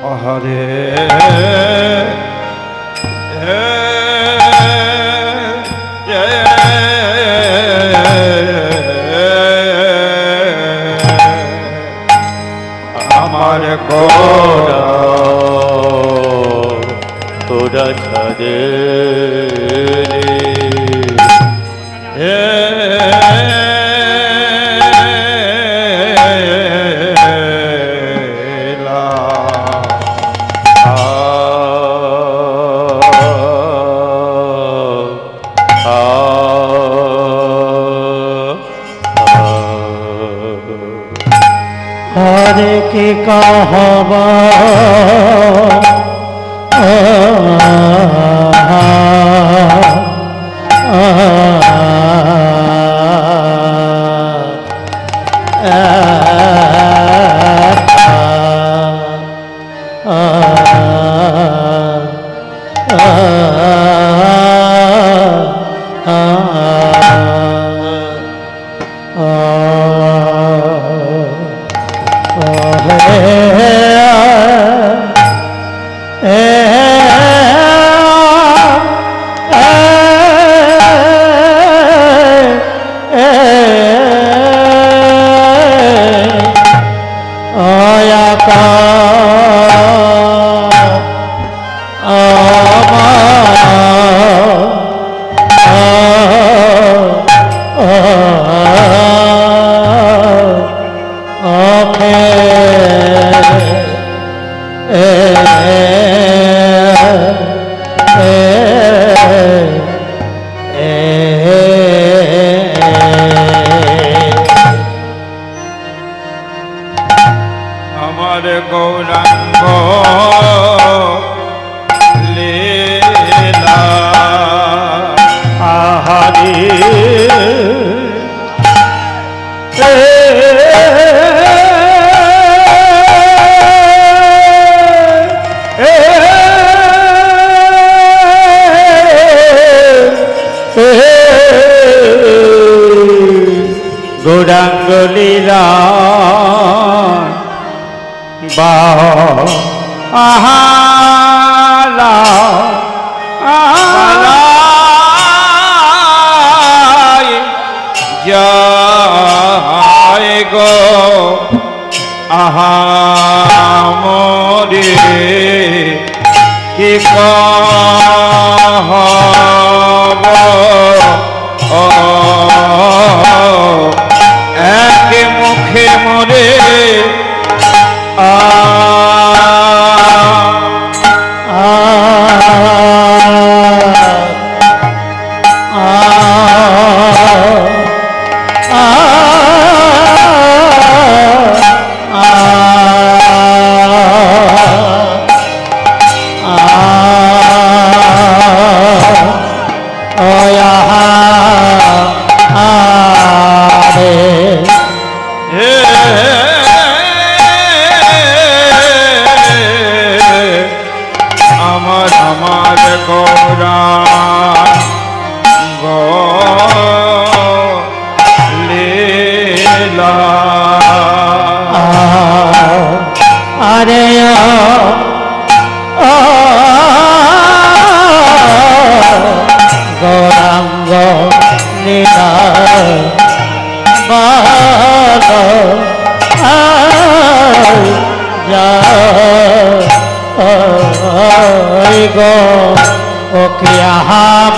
हरे আমার গোরা তোরা ছাড়ে हरे के कहबा गौरांगलीला आहाला जाए गो आहा मोरे कि कहब एक मुखे मोरे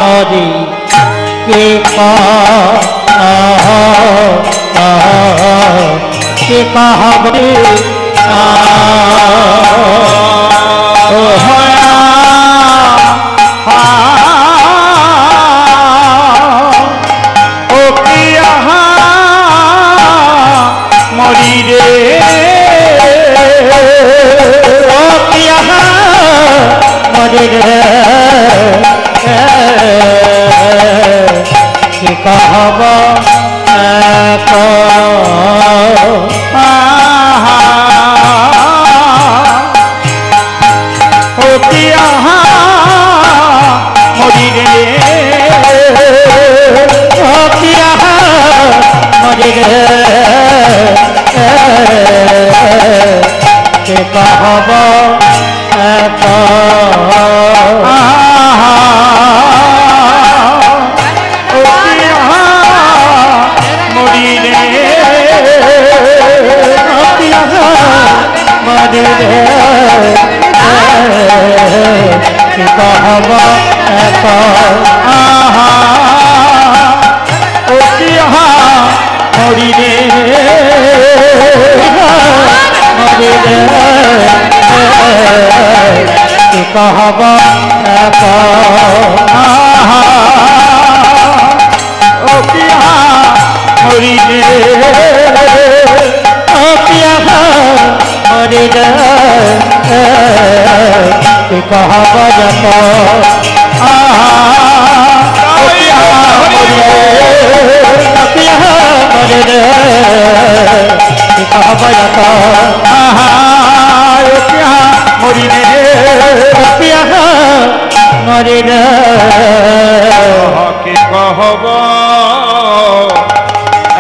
मोरी के कहबे मोरी रे मोरी रे कहब मोरी रे मोरी रे কে কহব এক মরিলে মরিলে কে কহব এক মরিলে মরিলে কে কহব এক মরিলে মরিলে কে কহব যত মরিলে কে কহব যত মরিলে মরিলে কে কহব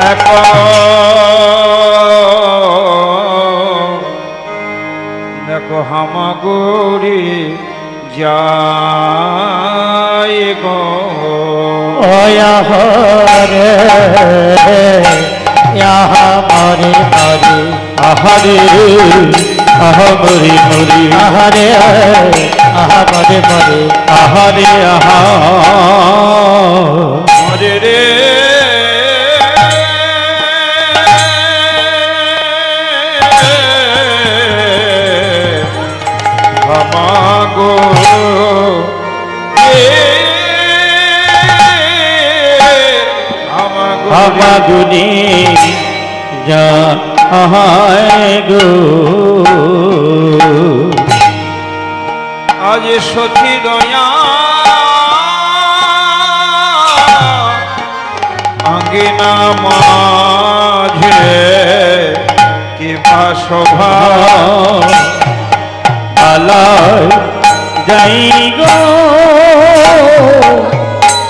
এক দেখো হামাগুড়ি যায় গো ওয়া হরে ইহা মরি মরি আহারে আহা মরি মরি আহারে আহা মরি মরি আহারে আহা মরে রে হামাগো হামাগুনি যা আহায় গো আজ সখী দয়া আঙ্গিনা মাঝে কি শোভা আলায় যাই গো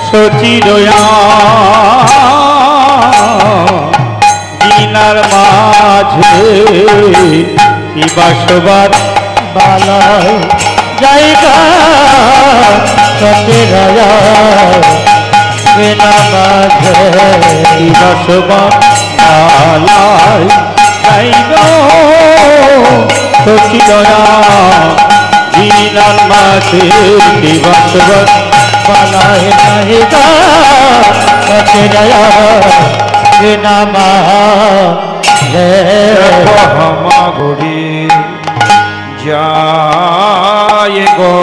সচিরয়া দিনার মাঝে কি বাসবার বালায় যাইবা সতেরয়া বিনা মাঝে কি বাসবার আলায় যাই গো সচিরয়া দিনার মাঝে কি বাসবার বালায় যাইবা সতেরয়া বিনা মাঝে হামাগুড়ি যায় গো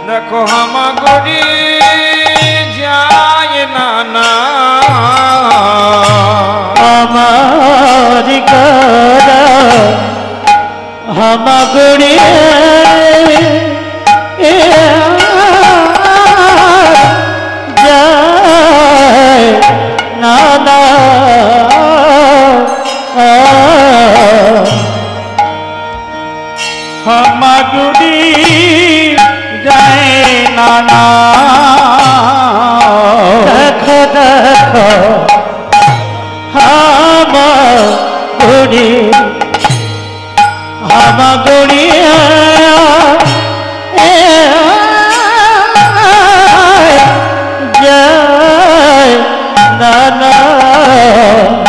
দেখো হামাগুড়ি যায় না আমার করা হামাগুড়ি যায় না না হামাগুড়ি যায় না দেখো দেখো হামাগুড়ি হামাগুড়ি যায় না না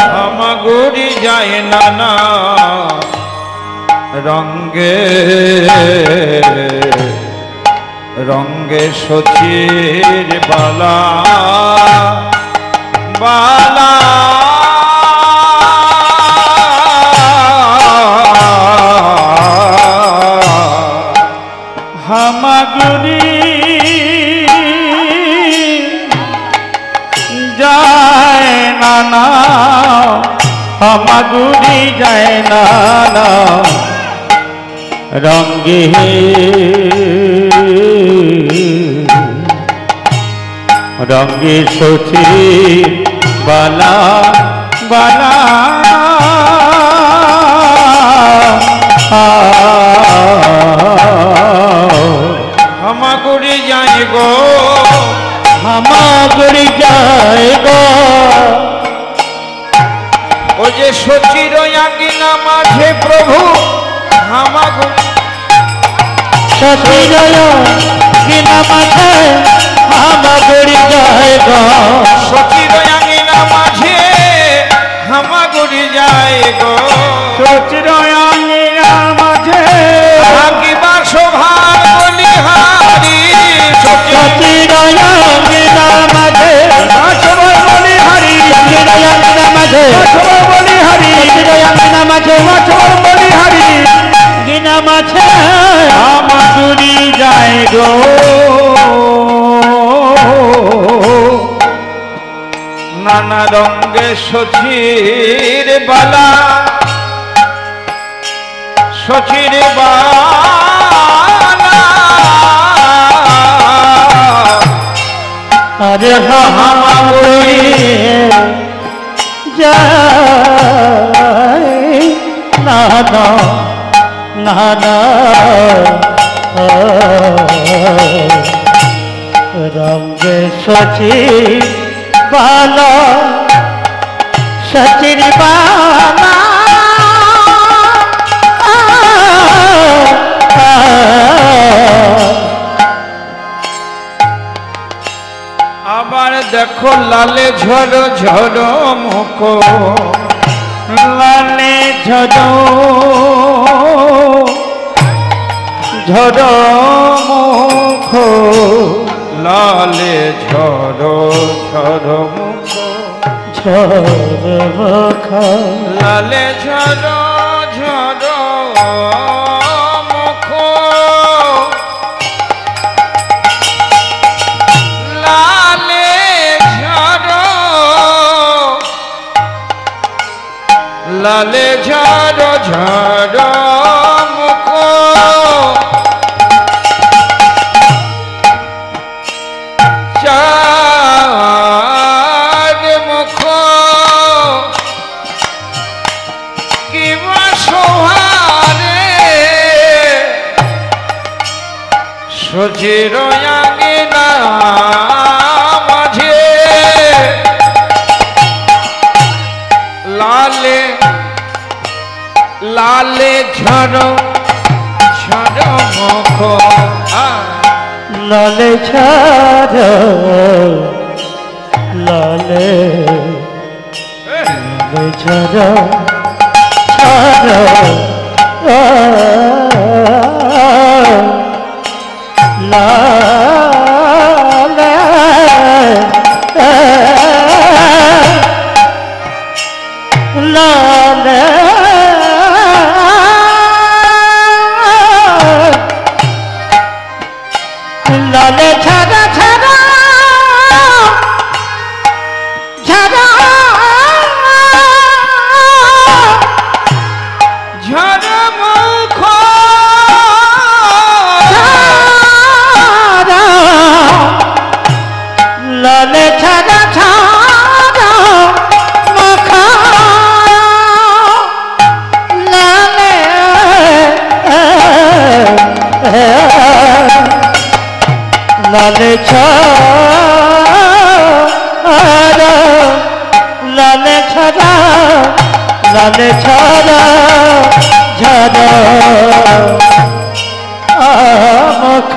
হামাগুড়ি যায় না রঙ্গে রঙ্গে সচির বালা বালা হামাগুড়ি যায় না হামাগুড়ি যায় না রঙ্গে রঙ্গে সচি বালা বালা হামাগুড়ি যায় গো হামাগুড়ি যায় গো ও যে সচির আঙ্গিনা প্রভু আমাগো সচিরয় বিনা মাঝে হামাগুড়ি যায় গো সচিরয়াঙ্গিনা মাঝে হামাগুড়ি যায় গো সচিরয়াঙ্গিনা মাঝে কিবা শোভার বলিহারি সচিরয়াঙ্গিনা মাঝে সবার বলিহারি সচিরয়াঙ্গিনা মাঝে সবার বলিহারি সচিরয়াঙ্গিনা মাঝে সবার বলিহারি গিনা মাঝে হামাগুড়ি যায় গো নানা রঙে সচির বালা সচির বালা আরে হামাগুড়ি যায় না না না না রঙে সচি বালা সচির বালা আবার দেখো লালে ঝড় ঝড় মুখ লালে ঝড় ঝড় মুখ লালে ঝড় ঝড় মুখ ঝরমুখ লালে ঝড় ঝড় মুখ লালে ঝড় লালে ঝড় ঝড় মুখ চাঁদ মুখ কিবা সোহারে সচির আঙ্গিনা মাঝে লালে লালে ঝড় ঝড় মুখ লালে ছাড় লালে লালে ছাড় ছাড় লালে লালে লালে ছাড়া ছাড়া ছাড়া ঝড় মুখ ছাড়া লালে ছাড়া ছাড়া মাখা লালে লালে ছাড়া লালে ছাড়া লালে ছাড়া ঝাড়া আমখ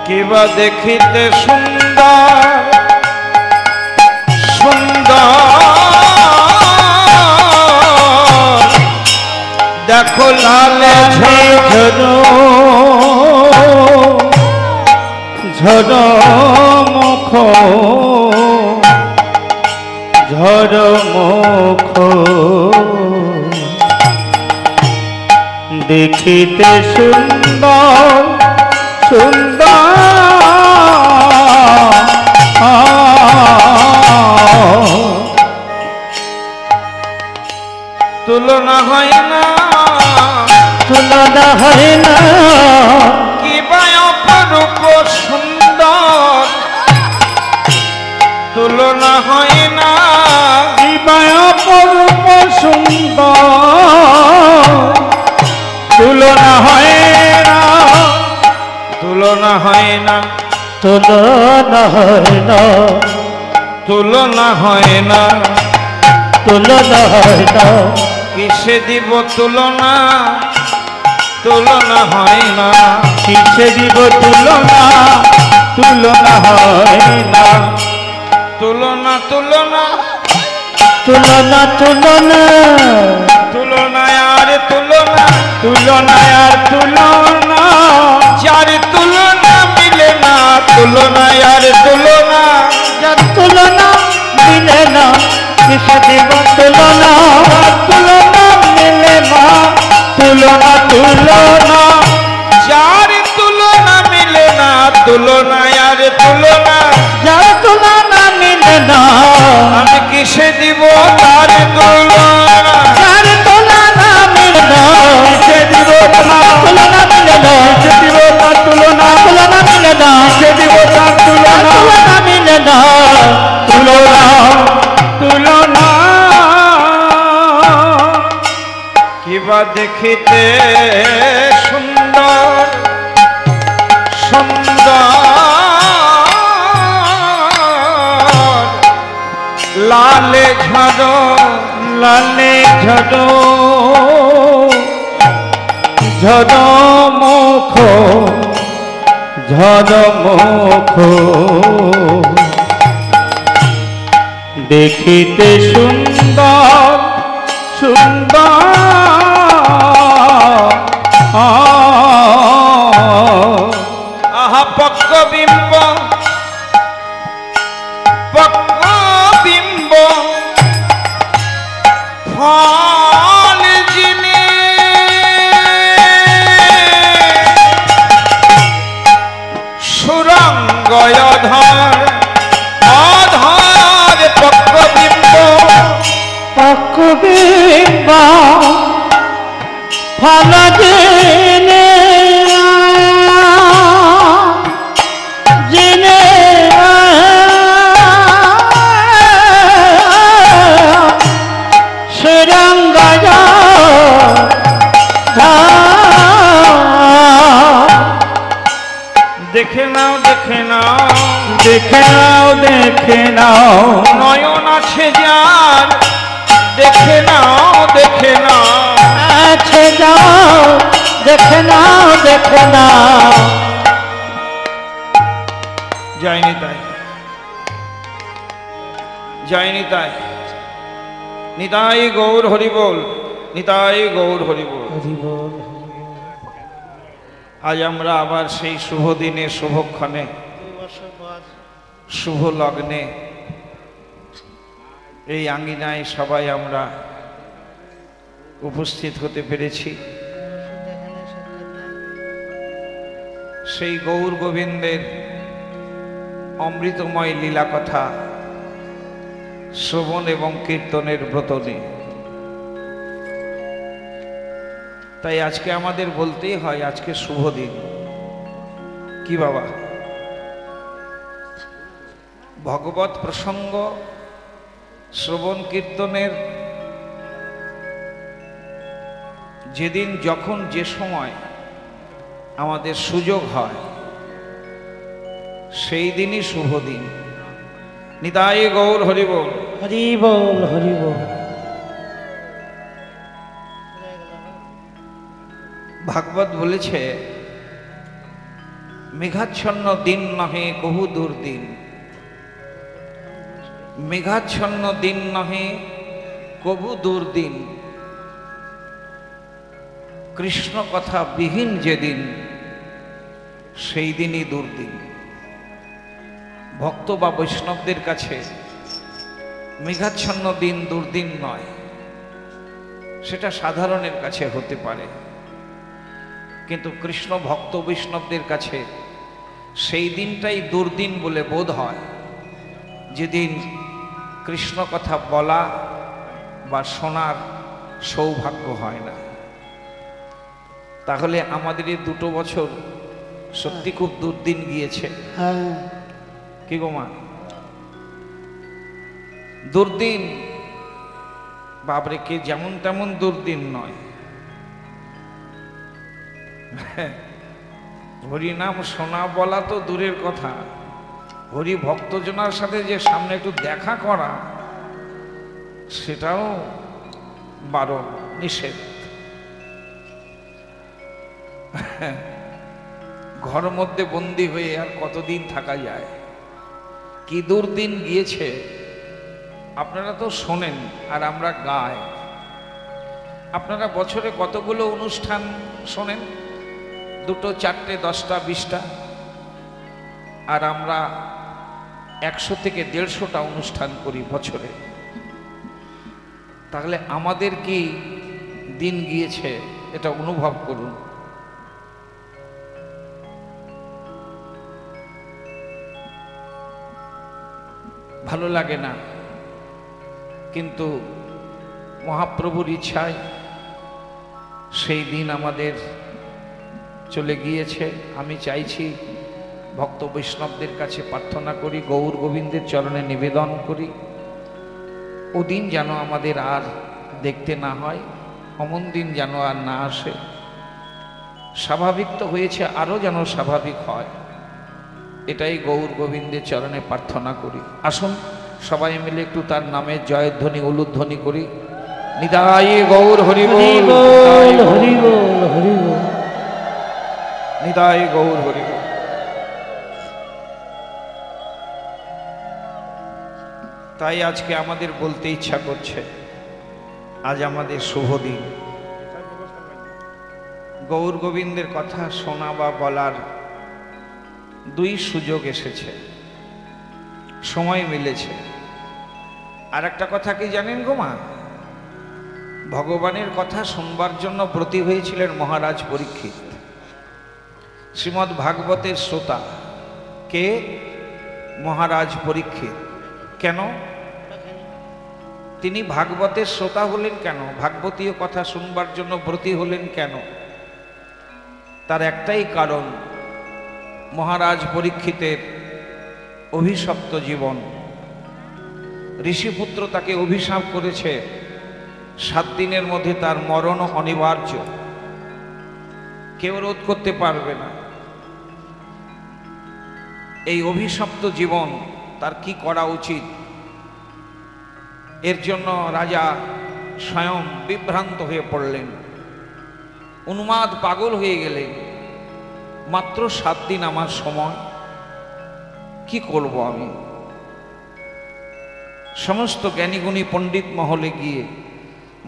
কিবা দেখিতে সুন্দর সুন্দর দেখো লালে ঝড় ঝড় মুখ ঝড় মুখ দেখিতে সুন্দর তুলনা হয় না তুলনা হয় না কিবা অপরূপ সুন্দর তুলনা হয় না কিবা অপরূপ সুন্দর তুলনা হয় না তুলনা হয় না তুলনা হয় না তুলনা হয় না তুলনা হয় না কিসে দিব তুলনা, তুলনা হয় না। কিসে দিব তুলনা, তুলনা হয় না। তুলনা তুলনা তুলনা তুলনা তুলনায় আর তুলনা, তুলনায় আর তুলনা, যার তুলনা মিলে না, তুলনায় আর তুলনা। যার তুলনা মিলে না, কিসে দিব তুলনা, তুলনা মিলে না, তুলনা তুলনা, যার তুলনা মিলে না, তুলনায় আর তুলনা। যার তুলনা মিলে না, আমি কিসে দিব তার তুলনা, যার তুলনা মিলে না, কিসে দিব তার তুলনা মিলে না, কিসে দিব তার তুলনা, তুলনা মিলে না, কিসে দিব তার তুলনা, তুলনা মিলে না, তুলনা তুলনা। কিবা দেখিতে সুন্দর সুন্দর, লালে ঝাড়ো লালে ঝড়ো ঝড়ো মুখ, ঝড়ো মুখ, দেখিতে সুন্দর সুন্দর, আহা পক্ক বিম্ব, পক্ক বিম্ব, ফল যিনি সুরঙ্গ অধর, অধর পক্ক বিম্ব, পকবিম্ব ফল জেনে জেনে সুরঙ্গ দেখে নাও দেখে নাও, দেখে নাও দেখে নাও, নয়ন আছে যার, দেখে নাও দেখে নাও। আছে যাও দেখে নাও দেখে নাও, যায়নি তাই, যায়নি তাই। নিতাই গৌর হরিবোল, নিতাই গৌর হরিবোল। আজ আমরা আবার সেই শুভ দিনে, শুভক্ষণে, শুভ লগ্নে এই আঙ্গিনায় সবাই আমরা উপস্থিত হতে পেরেছি। সেই গৌর গোবিন্দের অমৃতময় লীলা কথা শ্রবণ এবং কীর্তনের ব্রত নিয়ে। তাই আজকে আমাদের বলতেই হয় আজকে শুভ দিন। কি বাবা, ভগবত প্রসঙ্গ শ্রবণ কীর্তনের যেদিন যখন যে সময় আমাদের সুযোগ হয় সেই দিনই শুভ দিন। নিতাই গৌর হরিবোল, হরি বল হরি বল। ভাগবত বলেছে মেঘাচ্ছন্ন দিন নহে কহু দুর্দিন, মেঘাচ্ছন্ন দিন নহে কবু দুর্দিন, কৃষ্ণ কথা বিহীন যেদিন সেই দিনই দুর্দিন। ভক্ত বা বৈষ্ণবদের কাছে মেঘাচ্ছন্ন দিন দুর্দিন নয়, সেটা সাধারণের কাছে হতে পারে, কিন্তু কৃষ্ণ ভক্ত বৈষ্ণবদের কাছে সেই দিনটাই দুর্দিন বলে বোধ হয়, যেদিন কৃষ্ণ কথা বলা বা শোনার সৌভাগ্য হয় না। তাহলে আমাদের এই 2 বছর সত্যি খুব দুর্দিন গিয়েছে। হ্যাঁ, কি গো মা, দুর্দিন বাবরে, কে যেমন তেমন দুর্দিন নয়। হরি নাম শোনা বলা তো দূরের কথা, হরি ভক্তজনার সাথে যে সামনে একটু দেখা করা সেটাও বারণ। নিষেধ। ঘর মধ্যে বন্দী হয়ে আর কতদিন থাকা যায়? কি দুর্দিন গিয়েছে। আপনারা তো শোনেন আর আমরা গাই। আপনারা বছরে কতগুলো অনুষ্ঠান শোনেন? 2, 4, 10টা, 20টা। আর আমরা 100 থেকে 150টা অনুষ্ঠান করি বছরে। তাহলে আমাদের কি দিন গিয়েছে এটা অনুভব করুন। ভালো লাগে না, কিন্তু মহাপ্রভুর ইচ্ছায় সেই দিন আমাদের চলে গিয়েছে। আমি চাইছি ভক্ত বৈষ্ণবদের কাছে প্রার্থনা করি, গৌর গোবিন্দের চরণে নিবেদন করি, ওদিন যেন আমাদের আর দেখতে না হয়, অমন দিন যেন আর না আসে। স্বাভাবিক তো হয়েছে, আরও যেন স্বাভাবিক হয়, এটাই গৌর গোবিন্দের চরণে প্রার্থনা করি। আসুন সবাই মিলে একটু তার নামে জয়ধ্বনি উলুধ্বনি করি। নিতাই গৌর হরি বল, হরি বল, হরি বল। নিতাই গৌর হরি বল। তাই আজকে আমাদের বলতে ইচ্ছা করছে, আজ আমাদের শুভ দিন। গৌর গোবিন্দের কথা শোনা বা বলার দুই সুযোগ এসেছে, সময় মিলেছে। আর একটা কথা কি জানেন গো মা? ভগবানের কথা শুনবার জন্য ব্রতী হয়েছিলেন মহারাজ পরীক্ষিত। শ্রীমদ্ ভাগবতের শ্রোতা কে? মহারাজ পরীক্ষিত। কেন তিনি ভাগবতের শ্রোতা হলেন? কেন ভাগবতীয় কথা শুনবার জন্য ব্রতী হলেন? কেন? তার একটাই কারণ, মহারাজ পরীক্ষিতের অভিশপ্ত জীবন। ঋষিপুত্র তাকে অভিশাপ করেছে 7 দিনের মধ্যে তার মরণ অনিবার্য, কেউ রোধ করতে পারবে না। এই অভিশপ্ত জীবন তার কি করা উচিত? এর জন্য রাজা স্বয়ং বিভ্রান্ত হয়ে পড়লেন, উন্মাদ পাগল হয়ে গেলেন। মাত্র 7 দিন আমার সময়, কি করব আমি? সমস্ত জ্ঞানীগুণী পণ্ডিত মহলে গিয়ে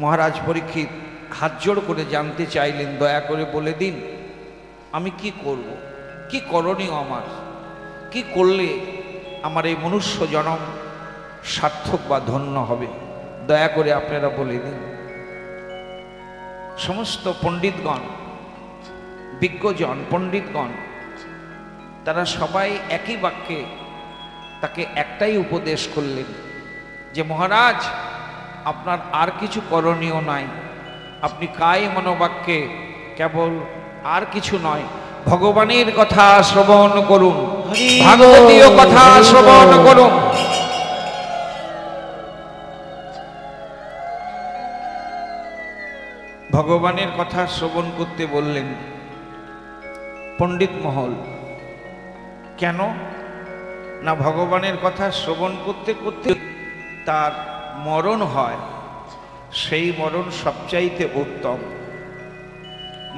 মহারাজ পরীক্ষিত হাত জোড় করে জানতে চাইলেন, দয়া করে বলে দিন আমি কি করব, কি করণীয় আমার, কি করলে আমার এই মনুষ্য জনম সার্থক বা ধন্য হবে, দয়া করে আপনারা বলে দিন। সমস্ত পণ্ডিতগণ, বিজ্ঞজন পণ্ডিতগণ, তারা সবাই একই বাক্যে তাকে একটাই উপদেশ করলেন যে মহারাজ আপনার আর কিছু করণীয় নাই, আপনি কায় মনোবাক্যে কেবল আর কিছু নয়, ভগবানের কথা শ্রবণ করুন, ভাগবতীয় কথা শ্রবণ করুন। ভগবানের কথা শ্রবণ করতে বললেন পণ্ডিত মহল। কেন না, ভগবানের কথা শ্রবণ করতে করতে তার মরণ হয়, সেই মরণ সবচাইতে উত্তম।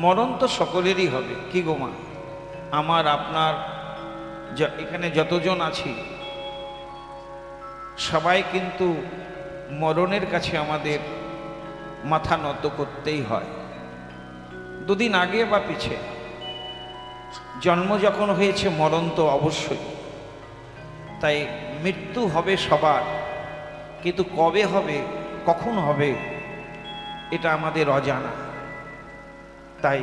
মরণ তো সকলেরই হবে, কি গো মা? আমার আপনার এখানে যতজন আছি সবাই কিন্তু মরণের কাছে আমাদের মাথা নত করতেই হয়। 2 দিন আগে বা পিছে জন্ম যখন হয়েছে, মরণ তো অবশ্যই। তাই মৃত্যু হবে সবার, কিন্তু কবে হবে, কখন হবে, এটা আমাদের অজানা। তাই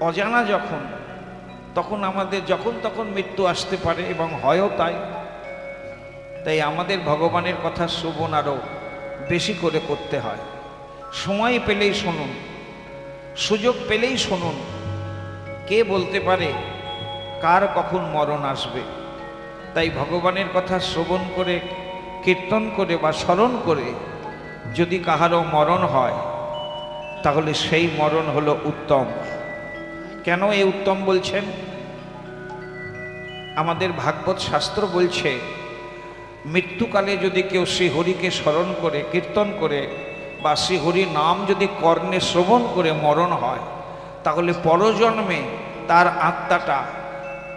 অজানা যখন, তখন আমাদের যখন তখন মৃত্যু আসতে পারে এবং হয়ও তাই। তাই আমাদের ভগবানের কথা শ্রবণ আরও বেশি করে করতে হয়। সময় পেলেই শুনুন, সুযোগ পেলেই শুনুন। কে বলতে পারে কার কখন মরণ আসবে? তাই ভগবানের কথা শ্রবণ করে, কীর্তন করে বা স্মরণ করে যদি কাহারও মরণ হয়, তাহলে সেই মরণ হলো উত্তম। কেন এই উত্তম বলছেন? আমাদের ভাগবত শাস্ত্র বলছে, মৃত্যুকালে যদি কেউ শ্রী হরিকে স্মরণ করে, কীর্তন করে, বা শ্রীহরি নাম যদি কর্ণে শ্রবণ করে মরণ হয়, তাহলে পরজন্মে তার আত্মাটা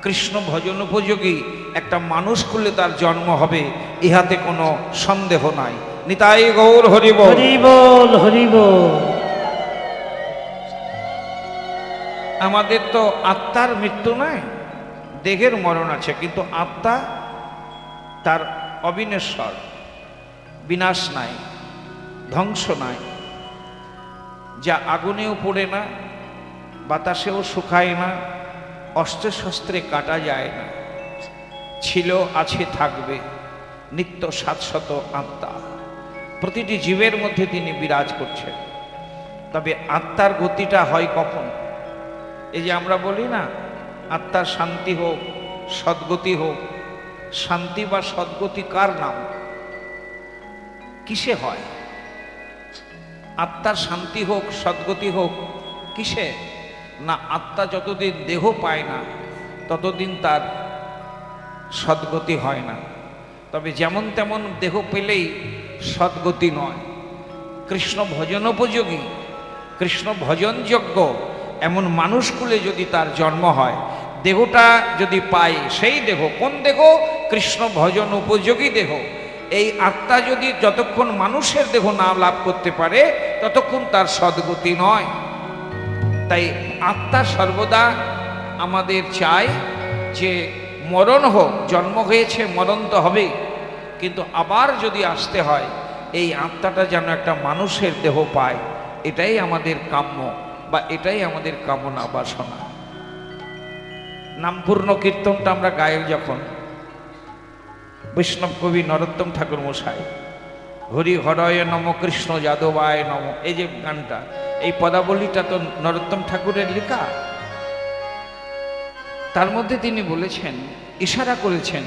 কৃষ্ণ ভজন উপযোগী একটা মানুষ করলে তার জন্ম হবে, ইহাতে কোনো সন্দেহ নাই। নিতাই গৌর হরি বল। হরি বল, হরি বল। আমাদের তো আত্মার মৃত্যু নাই, দেহের মরণ আছে, কিন্তু আত্মা তার অবিনশ্বর, বিনাশ নাই, ধ্বংস নাই। যা আগুনেও পড়ে না, বাতাসেও শুকায় না, অস্ত্রে শস্ত্রে কাটা যায় না, ছিল, আছে, থাকবে, নিত্য শাশ্বত আত্মা। প্রতিটি জীবের মধ্যে তিনি বিরাজ করছেন। তবে আত্মার গতিটা হয় কখন? এই যে আমরা বলি না, আত্মার শান্তি হোক, সদ্গতি হোক। শান্তি বা সদ্গতি কার নাম? কিসে হয়? আত্মার শান্তি হোক, সদ্গতি হোক কিসে? না, আত্মা যতদিন দেহ পায় না ততদিন তার সদ্গতি হয় না। তবে যেমন তেমন দেহ পেলেই সদ্গতি নয়। কৃষ্ণ ভজনোপযোগী, কৃষ্ণ ভজনযোগ্য এমন মানুষকুলে যদি তার জন্ম হয়, দেহটা যদি পায়, সেই দেহ কোন দেহ? কৃষ্ণ ভজন উপযোগী দেহ। এই আত্মা যদি যতক্ষণ মানুষের দেহ না লাভ করতে পারে ততক্ষণ তার সদ্গতি নয়। তাই আত্মা সর্বদা আমাদের চায় যে মরণ হোক, জন্ম হয়েছে, মরণ তো হবেই, কিন্তু আবার যদি আসতে হয় এই আত্মাটা যেন একটা মানুষের দেহ পায়। এটাই আমাদের কাম্য বা এটাই আমাদের কামনা বাসনা। নামপূর্ণ কীর্তনটা আমরা গাই যখন, বৈষ্ণব কবি নরোত্তম ঠাকুর মশাই হরি হরয় নম কৃষ্ণ যাদবায় নম, এই যে গানটা, এই পদাবলীটা তো নরোত্তম ঠাকুরের লেখা। তার মধ্যে তিনি বলেছেন, ইশারা করেছেন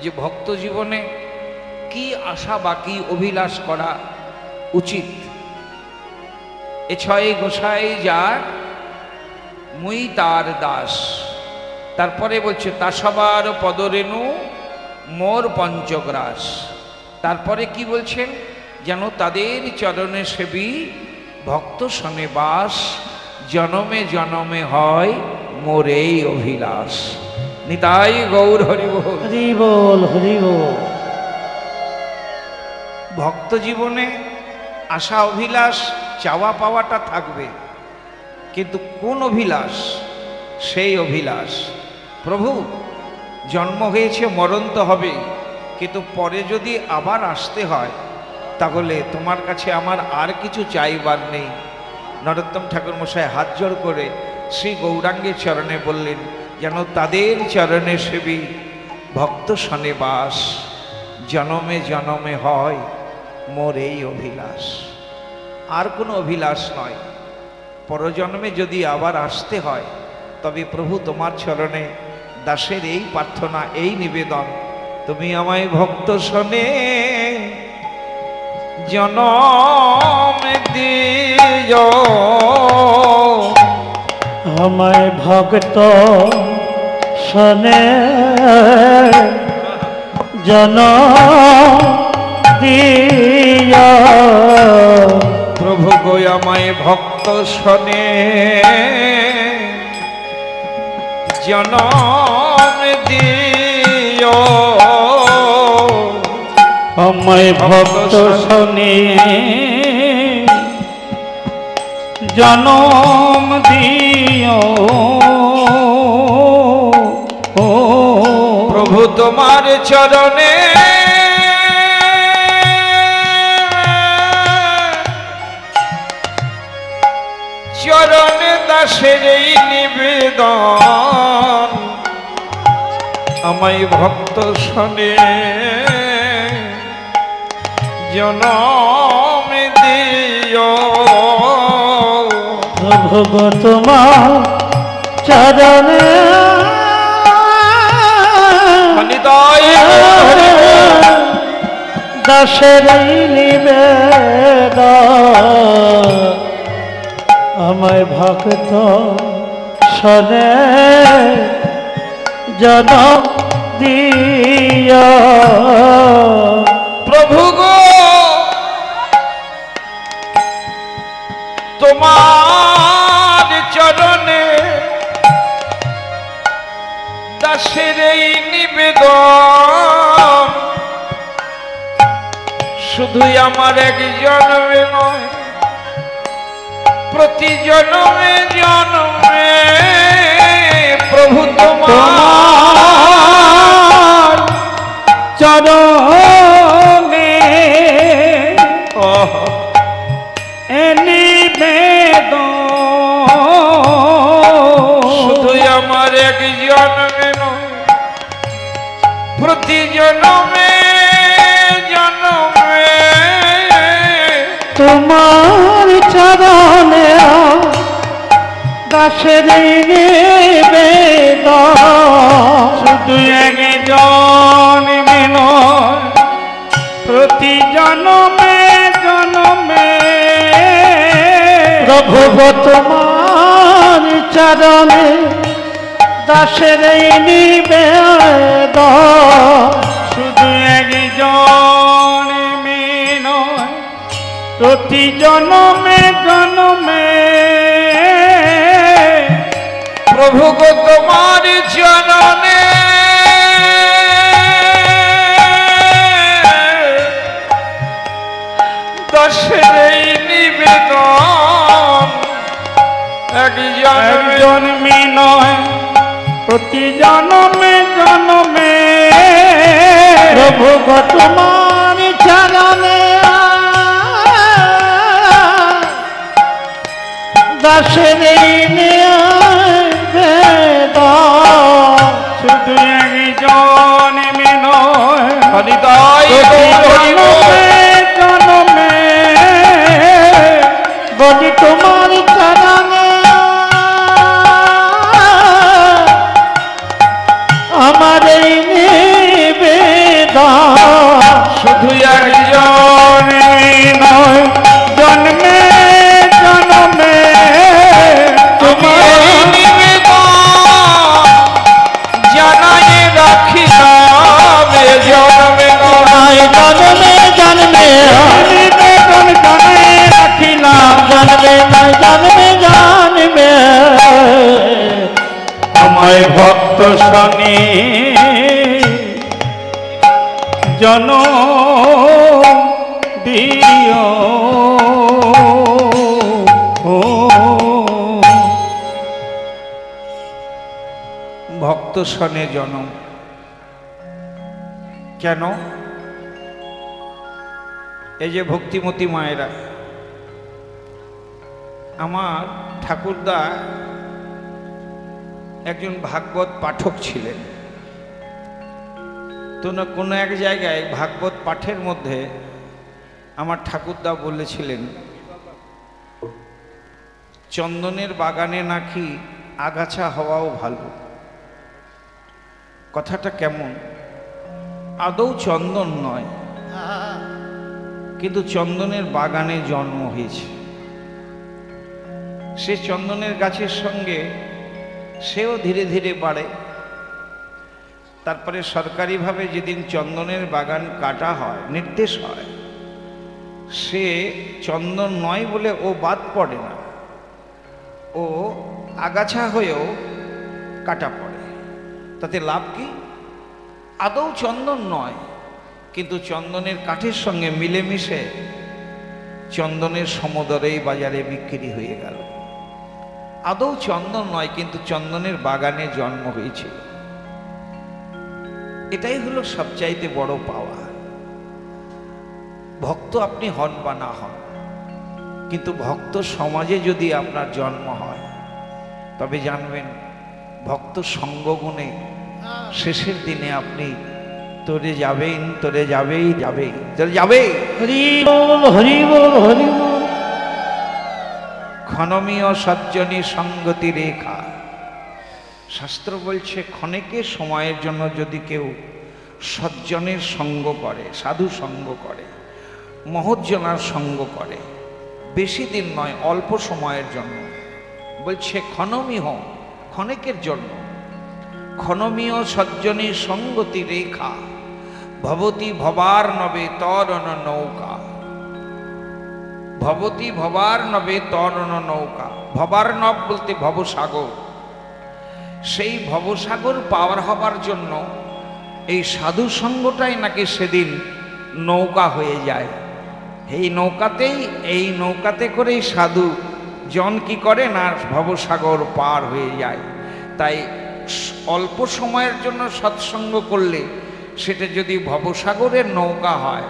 যে ভক্ত জীবনে কি আশা বা কি অভিলাষ করা উচিত। এ ছয় গোসাই যার মুই তার দাস। তারপরে বলছে তা সবার পদরেণু মোর পঞ্চগ্রাস। তারপরে কি বলছেন? যেন তাদের চরণে সেবী ভক্ত সনে বাস, জনমে জনমে হয় মোর এই অভিলাষ। নিতাই গৌর হরি বল। হরি বল, হরি বল। ভক্ত জীবনে আশা অভিলাষ চাওয়া পাওয়াটা থাকবে, কিন্তু কোন অভিলাষ? সেই অভিলাষ প্রভু জন্ম হয়েছে, মরণ তো হবেই, কিন্তু পরে যদি আবার আসতে হয় তাহলে তোমার কাছে আমার আর কিছু চাইবার নেই। নরোত্তম ঠাকুর মশাই হাত জোড় করে শ্রী গৌরাঙ্গের চরণে বললেন, যেন তাদের চরণে সেবী ভক্ত সনে বাস, জনমে জনমে হয় মোর এই অভিলাষ। আর কোনো অভিলাষ নয়। পরজন্মে যদি আবার আসতে হয় তবে প্রভু তোমার চরণে দাসের এই প্রার্থনা, এই নিবেদন, তুমি আমায় ভক্ত শোনে জনম দিও, আমায় ভক্ত শোনে জনম দিও। প্রভু গো আমায় ভক্ত শোনে জনম দিও, আমায় ভক্ত শোনে জনম দিও। প্রভু তোমার চরণে চরণে দাসের এই নিবেদন, আমায় ভক্ত শোনে জনম দিও। প্রভু গো তোমার চরণে দাসের নিবেদন, আমায় ভক্ত শোনে জনম দিও। প্রভু গো তোমার চরণে দাসের এই নিবেদন, শুধুই আমার এক জন্মে নয়, প্রতি জন্মে জন্মে প্রভু তোমার চরণে নিবেদন, শুধুই আমার এক জন্মে নয়, প্রতি জন্মে জন্মে তোমার চরণে দাসের নিবেদন, শুধু এক জন্মে নয়, প্রতি জন্মে জন্মে প্রভু গো তোমার চরণে দাসের নিবেদন, শুধু এক জন্মে নয়, প্রতি জন্মে জন্মে প্রভু গো তোমার চরণে দাসের এই নিবেদন, এক জন্মে নয়, প্রতি জন্মে জন্মে প্রভু গো তোমার চরণে দাসের নিবেদন, শুধু এক জন্মে নয়, হৃদয় জন্মে জন্মে বলি তোমার চরণে আমার এই নিবেদন, শুধু এক জন্মে নয়, জন্মে জন্মে তোমার নিবেদন জানাই রাখিলাম, জন্মে নয়, জন্মে জন্মে নিবেদন জানাই রাখিলাম, জন্মে নয় জন্মে জন্মে আমায় ভক্ত শনি জন দিও, ভক্ত শনে জনম। কেন? এই যে ভক্তিমতী মায়েরা, আমার ঠাকুরদা একজন ভাগবত পাঠক ছিলেন। তো না কোনো এক জায়গায় ভাগবত পাঠের মধ্যে আমার ঠাকুরদা বলেছিলেন, চন্দনের বাগানে নাকি আগাছা হওয়াও ভালো। কথাটা কেমন? আদৌ চন্দন নয়, কিন্তু চন্দনের বাগানে জন্ম হয়েছে। সে চন্দনের গাছের সঙ্গে সেও ধীরে ধীরে বাড়ে। তারপরে সরকারিভাবে যেদিন চন্দনের বাগান কাটা হয়, নির্দেশ হয়, সে চন্দন নয় বলে ও বাদ পড়ে না, ও আগাছা হয়েও কাটা পড়ে। তাতে লাভ কি? আদৌ চন্দন নয়, কিন্তু চন্দনের কাঠের সঙ্গে মিলেমিশে চন্দনের সমদরেই বাজারে বিক্রি হয়ে গেল। আদৌ চন্দন নয়, কিন্তু চন্দনের বাগানে জন্ম হয়েছিল। এটাই হলো সবচাইতে বড় পাওয়া। ভক্ত আপনি হন বা না হন, কিন্তু ভক্ত সমাজে যদি আপনার জন্ম হয়, তবে জানবেন ভক্ত সঙ্গগুণে শেষের দিনে আপনি তোরে যাবেন, তোরে যাবেই যাবেই, তোরে যাবে। হরি বল হরি বল হরি বল। ক্ষণমীয় সজ্জনী সঙ্গতি রেখা। শাস্ত্র বলছে ক্ষণেকের সময়ের জন্য যদি কেউ সজ্জনের সঙ্গ করে, সাধু সঙ্গ করে, মহজ্জনার সঙ্গ করে, বেশি দিন নয়, অল্প সময়ের জন্য, বলছে ক্ষণমীয়, ক্ষণেকের জন্য, ক্ষণমীয় সজ্জনী সঙ্গতি রেখা ভবতি ভবার নবে তরণ নৌকা। ভবতী ভবার নবে তরণ নৌকা। ভবার নব বলতে ভবসাগর। সেই ভবসাগর পার হবার জন্য এই সাধু সঙ্গটাই নাকি সেদিন নৌকা হয়ে যায়। এই নৌকাতে করেই সাধু জন কি করে না ভবসাগর পার হয়ে যায়। তাই অল্প সময়ের জন্য সৎসঙ্গ করলে সেটা যদি ভবসাগরের নৌকা হয়,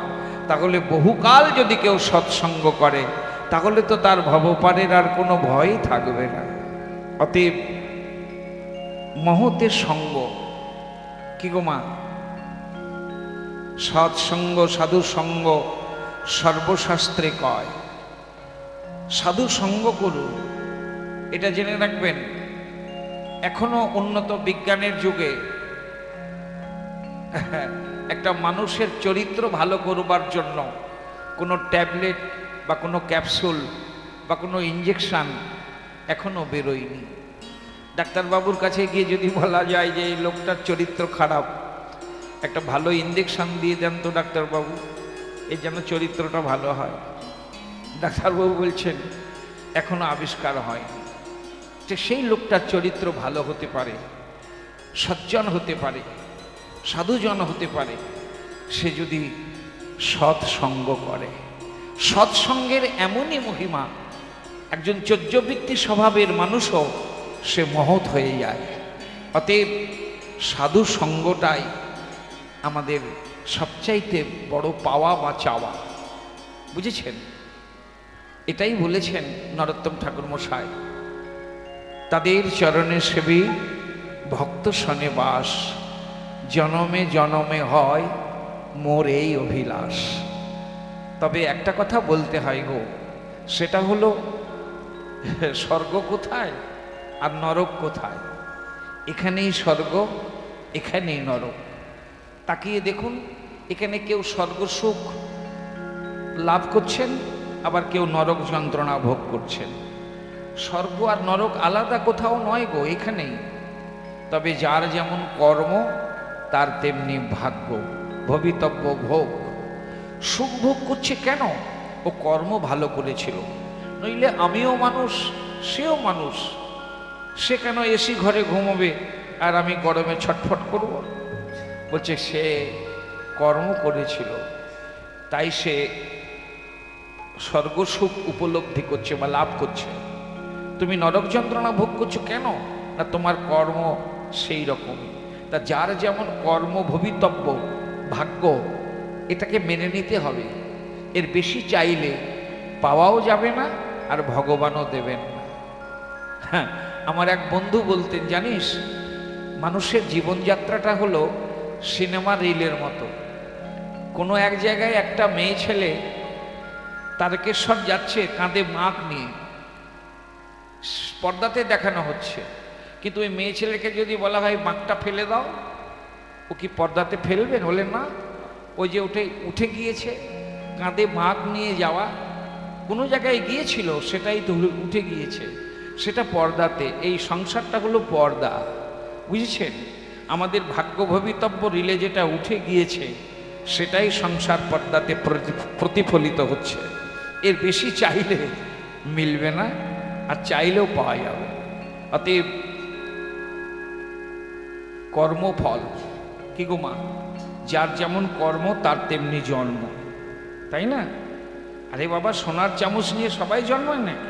তাহলে বহুকাল যদি কেউ সৎসঙ্গ করে তাহলে তো তার ভবপারের আর কোনো ভয়ই থাকবে না। অতএব মহতের সঙ্গ কি গো মা, সৎসঙ্গ সাধু সঙ্গ সর্বশাস্ত্রে কয়। সাধু সঙ্গ করুন, এটা জেনে রাখবেন। এখনো উন্নত বিজ্ঞানের যুগে একটা মানুষের চরিত্র ভালো করবার জন্য কোনো ট্যাবলেট বা কোনো ক্যাপসুল বা কোনো ইঞ্জেকশন এখনো বেরোয়নি। ডাক্তারবাবুর কাছে গিয়ে যদি বলা যায় যে এই লোকটার চরিত্র খারাপ, একটা ভালো ইঞ্জেকশন দিয়ে দেন তো ডাক্তারবাবু, এই যেন চরিত্রটা ভালো হয়, ডাক্তারবাবু বলছেন এখনো আবিষ্কার হয়নি। যে সেই লোকটার চরিত্র ভালো হতে পারে, সজ্জন হতে পারে, সাধুজন হতে পারে, সে যদি সৎসঙ্গ করে। সৎসঙ্গের এমনই মহিমা, একজন চৌর্যবৃত্তি স্বভাবের মানুষও সে মহৎ হয়ে যায়। অতএব সাধু সঙ্গটাই আমাদের সবচাইতে বড় পাওয়া বা চাওয়া, বুঝেছেন? এটাই বলেছেন নরোত্তম ঠাকুর মশাই, তাদের চরণে সেবী ভক্ত শনে বাস, জনমে জনমে হয় মোর এই অভিলাষ। তবে একটা কথা বলতে হয় গো, সেটা হলো স্বর্গ কোথায় আর নরক কোথায়? এখানেই স্বর্গ, এখানেই নরক। তাকিয়ে দেখুন, এখানে কেউ স্বর্গ সুখ লাভ করছেন, আবার কেউ নরক যন্ত্রণা ভোগ করছেন। স্বর্গ আর নরক আলাদা কোথাও নয় গো, এখানেই। তবে যার যেমন কর্ম তার তেমনি ভাগ্য, ভবিতব্য ভোগ। সুখ ভোগ করছে কেন? ও কর্ম ভালো করেছিল। নইলে আমিও মানুষ, সেও মানুষ। সে কেন এসি ঘরে ঘুমোবে আর আমি গরমে ছটফট করব? বলছে সে কর্ম করেছিল, তাই সে স্বর্গ সুখ উপলব্ধি করছে বা লাভ করছে। তুমি নরক যন্ত্রণা ভোগ করছো কেন? না তোমার কর্ম সেই রকমই। তা যার যেমন কর্ম ভবিতব্য ভাগ্য, এটাকে মেনে নিতে হবে। এর বেশি চাইলে পাওয়াও যাবে না আর ভগবানও দেবেন না। হ্যাঁ, আমার এক বন্ধু বলতেন, জানিস, মানুষের জীবনযাত্রাটা হলো সিনেমা রিলের মতো। কোনো এক জায়গায় একটা মেয়ে ছেলে তারকেশ্বর যাচ্ছে কাঁধে মাক নিয়ে, পর্দাতে দেখানো হচ্ছে, কিন্তু ওই মেয়ে ছেলেকে যদি বলা হয় মাকটা ফেলে দাও, ও কি পর্দাতে ফেলবেন? বলে না, ওই যে উঠে গিয়েছে, কাঁধে মাক নিয়ে যাওয়া, কোনো জায়গায় গিয়েছিল, সেটাই তো উঠে গিয়েছে, সেটা পর্দাতে। এই সংসারটা হলো পর্দা, বুঝেছেন? আমাদের ভাগ্য ভবিতব্য রিলে যেটা উঠে গিয়েছে সেটাই সংসার পর্দাতে প্রতিফলিত হচ্ছে। এর বেশি চাইলে মিলবে না, আর চাইলেও পাওয়া যাবে। অতএব কর্মফল কি গো মা, যার যেমন কর্ম তার তেমনি জন্ম, তাই না? আরে বাবা, সোনার চামচ নিয়ে সবাই জন্মায় নাকি?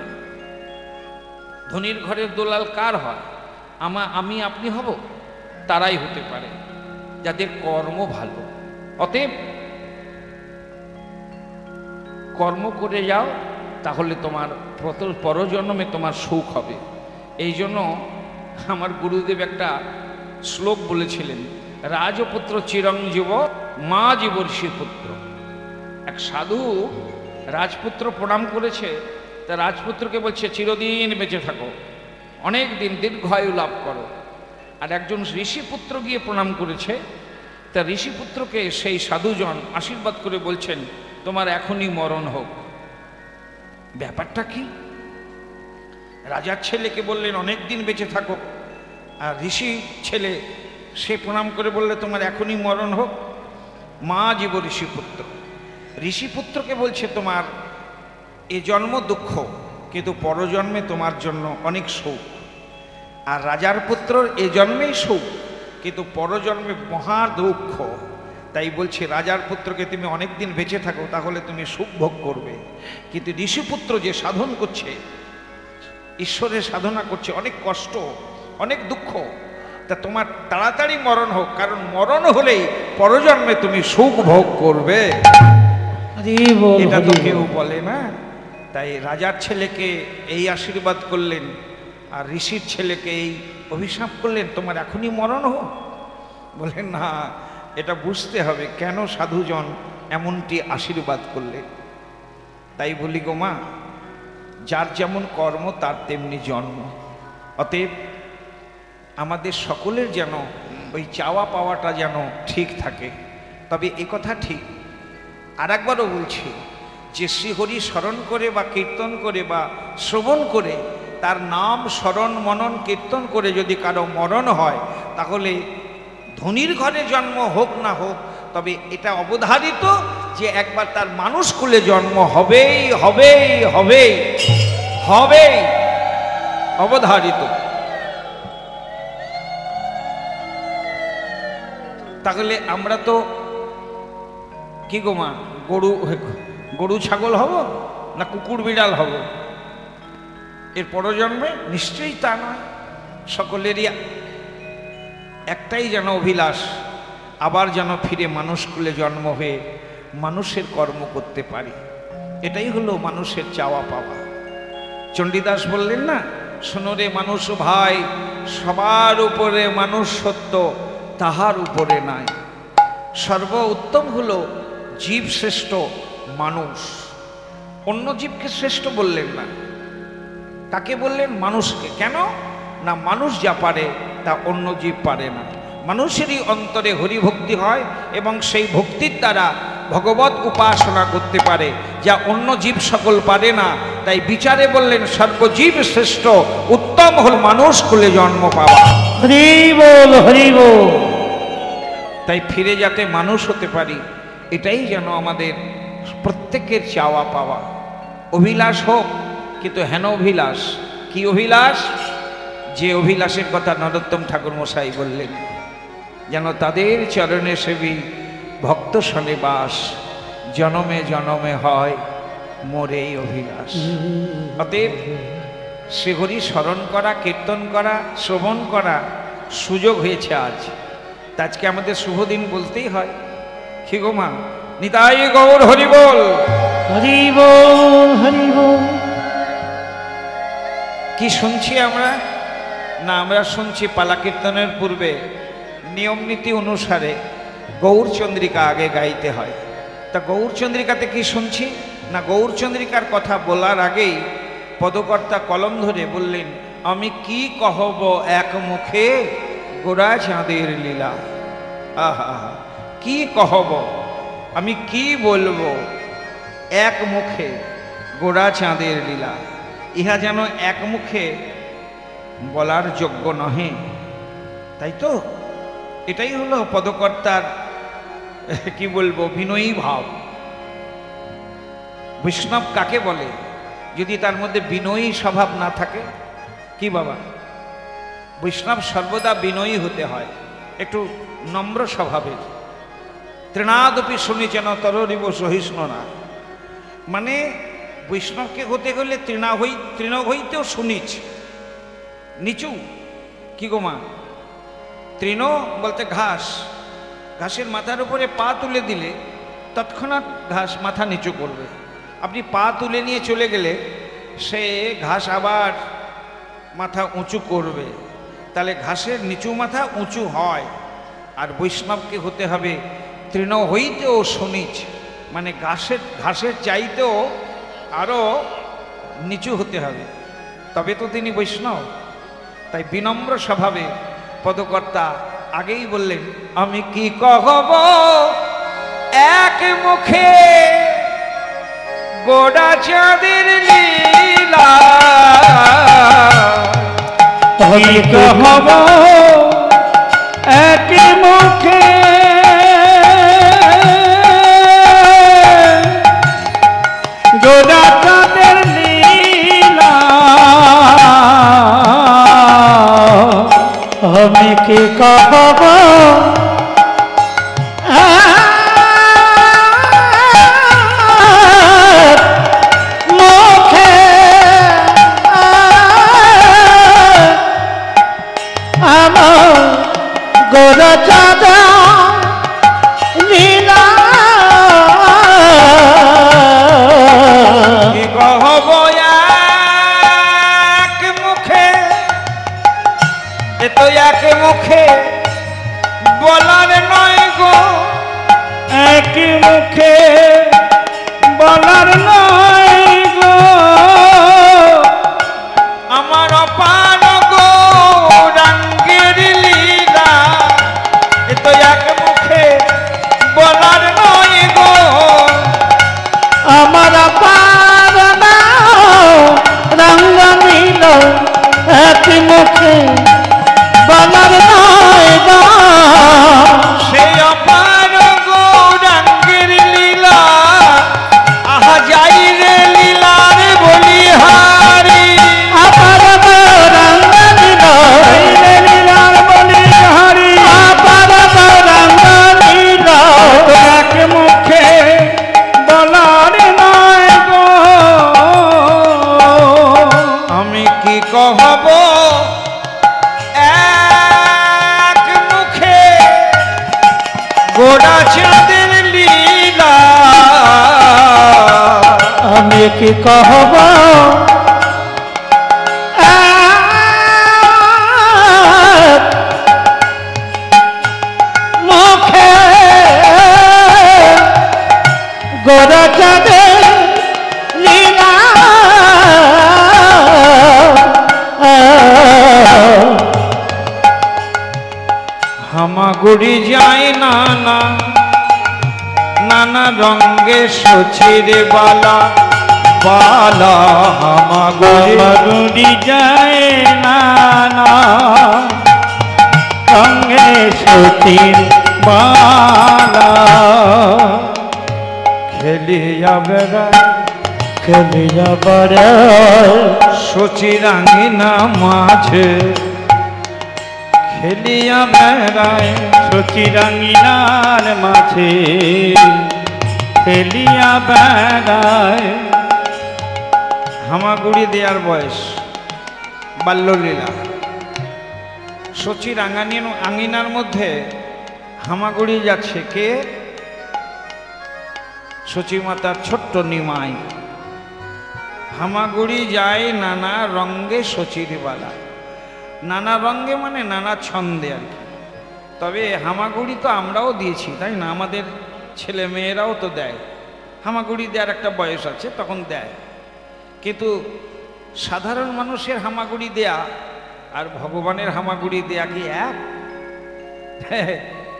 ধনীর ঘরের দোলাল কার হয়? আমি আপনি হব? তারাই হতে পারে যাদের কর্ম ভালো। অতএব কর্ম করে যাও, তাহলে তোমার পরজন্মে তোমার সুখ হবে। এই জন্য আমার গুরুদেব একটা শ্লোক বলেছিলেন, রাজপুত্র চিরঞ্জীব মা জীব ঋষি পুত্র। এক সাধু রাজপুত্র প্রণাম করেছে, তা রাজপুত্রকে বলছে চিরদিন বেঁচে থাকো, অনেক দিন দীর্ঘায়ু লাভ করো। আর একজন ঋষিপুত্র গিয়ে প্রণাম করেছে, তা ঋষিপুত্রকে সেই সাধুজন আশীর্বাদ করে বলছেন তোমার এখনই মরণ হোক। ব্যাপারটা কি? রাজার ছেলেকে বললেন অনেক দিন বেঁচে থাকো, আর ঋষি ছেলে সে প্রণাম করে বললে তোমার এখনই মরণ হোক। মা জীব ঋষিপুত্র, ঋষিপুত্রকে বলছে তোমার এ জন্ম দুঃখ, কিন্তু পরজন্মে তোমার জন্য অনেক সুখ। আর রাজার পুত্রর এ জন্মেই সুখ, কিন্তু পরজন্মে মহা দুঃখ। তাই বলছে রাজার পুত্রকে তুমি অনেক দিন বেঁচে থাকো, তাহলে তুমি সুখ ভোগ করবে। কিন্তু ঋষিপুত্র যে সাধন করছে, ঈশ্বরের সাধনা করছে, অনেক কষ্ট, অনেক দুঃখ, তা তোমার তাড়াতাড়ি মরণ হোক, কারণ মরণ হলেই পরজন্মে তুমি সুখ ভোগ করবে। এটা তো কেউ বলে না। তাই রাজার ছেলেকে এই আশীর্বাদ করলেন, আর ঋষির ছেলেকে এই অভিশাপ করলেন, তোমার এখনই মরণ হোক। বললেন না, এটা বুঝতে হবে কেন সাধুজন এমনটি আশীর্বাদ করলেন। তাই বলি গো মা, যার যেমন কর্ম তার তেমনি জন্ম। অতএব আমাদের সকলের যেন ওই চাওয়া পাওয়াটা যেন ঠিক থাকে। তবে এ কথা ঠিক, আর একবারও বলছি যে শ্রীহরি স্মরণ করে বা কীর্তন করে বা শ্রবণ করে, তার নাম স্মরণ মনন কীর্তন করে যদি কারো মরণ হয়, তাহলে ধনীর ঘরে জন্ম হোক না হোক, তবে এটা অবধারিত যে একবার তার মানুষ কুলে জন্ম হবেই হবেই হবেই হবেই, অবধারিত। তাহলে আমরা তো কি গো মা, গরু ছাগল হব না কুকুর বিড়াল হব এর পরজন্মে? নিশ্চয়ই তা নয়। সকলেরই একটাই যেন অভিলাষ, আবার যেন ফিরে মানুষ কুলে জন্ম হয়ে মানুষের কর্ম করতে পারি। এটাই হলো মানুষের চাওয়া পাওয়া। চণ্ডীদাস বললেন না, শোনো রে মানুষ ভাই, সবার উপরে মানুষ সত্য, তাহার উপরে নাই। সর্ব উত্তম হলো জীব শ্রেষ্ঠ, মানুষ। অন্য জীবকে শ্রেষ্ঠ বললেন না। কাকে বললেন? মানুষকে। কেন না, মানুষ যা পারে তা অন্য জীব পারে না। মানুষেরই অন্তরে হরিভক্তি হয় এবং সেই ভক্তির দ্বারা ভগবত উপাসনা করতে পারে, যা অন্য জীব সকল পারে না। তাই বিচারে বললেন সর্বজীব শ্রেষ্ঠ, উত্তম হল মানুষ কুলে জন্ম পাওয়া। হরি বল, হরি বল। তাই ফিরে যাতে মানুষ হতে পারি, এটাই যেন আমাদের প্রত্যেকের চাওয়া পাওয়া। অভিলাষ হোক, কিন্তু হেন অভিলাষ। কি অভিলাষ? যে অভিলাষের কথা নরোত্তম ঠাকুর মশাই বললেন, যেন তাদের চরণে সেবী ভক্ত শনে বাস, জনমে জনমে হয় মোরে এই অভিলাষ। অতএব শ্রীহরি স্মরণ করা, কীর্তন করা, শ্রবণ করা সুযোগ হয়েছে আজ। তা আজকে আমাদের শুভ দিন বলতেই হয়। কি গো মা? নিতাই গৌর হরি বল, হরি বল, হরি বল। কি শুনছি আমরা? না, আমরা শুনছি পালা কীর্তনের পূর্বে নিয়ম নীতি অনুসারে গৌরচন্দ্রিকা আগে গাইতে হয়। তা গৌরচন্দ্রিকাতে কি শুনছি? না, গৌরচন্দ্রিকার কথা বলার আগেই পদকর্তা কলম ধরে বললেন, আমি কি কহব এক মুখে গোরা চাঁদের লীলা। আহা, কি কহব, আমি কি বলবো এক মুখে গোরা চাঁদের লীলা। ইহা যেন এক মুখে বলার যোগ্য নহে, তাই তো? এটাই হলো পদকর্তার কি বলবো, বিনয়ী ভাব। বৈষ্ণব কাকে বলে? যদি তার মধ্যে বিনয়ী স্বভাব না থাকে। কি বাবা? বৈষ্ণব সর্বদা বিনয়ী হতে হয়, একটু নম্র স্বভাবের। তৃণাদপি শুনিছেন তরিব সহিষ্ণু না, মানে বৈষ্ণবকে হতে গেলে তৃণ হইতেও শুনিছ, নিচু। কি গো মা? তৃণ বলতে ঘাস, ঘাসের মাথার উপরে পা তুলে দিলে তৎক্ষণাৎ ঘাস মাথা নিচু করবে। আপনি পা তুলে নিয়ে চলে গেলে সে ঘাস আবার মাথা উঁচু করবে, তাহলে ঘাসের নিচু মাথা উঁচু হয়। আর বৈষ্ণবকে হতে হবে তৃণ হইতেও শুনিছ, মানে ঘাসের চাইতেও আরও নিচু হতে হবে, তবে তো তিনি বৈষ্ণব। তাই বিনম্র স্বভাবে পদকর্তা আগেই বললেন, আমি কি কহব এক মুখে গোরা চাঁদের লীলা। আমি কহব এক মুখে গোরা চাঁদের কি কহব মুখে আমার গোরা চাঁদা লীলা কি কহব এক মুখে, এ তো এক মুখে বলার নয় গো, এক মুখে বলার নয় গো, আমার অপার গো রঙ্গের লীলা, এ তো এক মুখে বলার নয় গো, আমার পার রঙ্গ নীল এক মুখে বলার নয় গো, সেই অপার গো রঙ্গের লীলা, আহা যাই রে লীলার বলিহারি, আমার রঙ্গ নীল লীলার বলিহারি, আমার রঙ্গ নীল এক মুখে বলার নয় গো। আমি কি কহব এক মুখে গোড়া চাঁদের লীলা, আমি কি কহব মুখে গোরা চাঁদের লীলা, হামাগুড়ি যায় নানা নানা রঙ্গে সচির বালা বালা, হামাগুড়ি মাগুড়ি যায় নানা সঙ্গে সতীর বালা, খেলিয়া বেড়ায় খেলিয়া বেড়ায় সচির আঙিনা মাঝে, খেলিয়া বেড়ায় সচিরাঙ্গিনার মাঝে খেলিয়া বেড়ায়। হামাগুড়ি দেওয়ার বয়স, বাল্যলীলা। সচির আঙিনার মধ্যে হামাগুড়ি যাচ্ছে কে? সচী মাতার ছোট্ট নিমাই। হামাগুড়ি যায় নানা রঙ্গে সচির বালা, নানা রঙ্গে মানে নানা ছন্দে আর কি। তবে হামাগুড়ি তো আমরাও দিয়েছি, তাই না? আমাদের ছেলে মেয়েরাও তো দেয় হামাগুড়ি, দেওয়ার একটা বয়স আছে, তখন দেয়। কিন্তু সাধারণ মানুষের হামাগুড়ি দেয়া আর ভগবানের হামাগুড়ি দেয়া কি এক?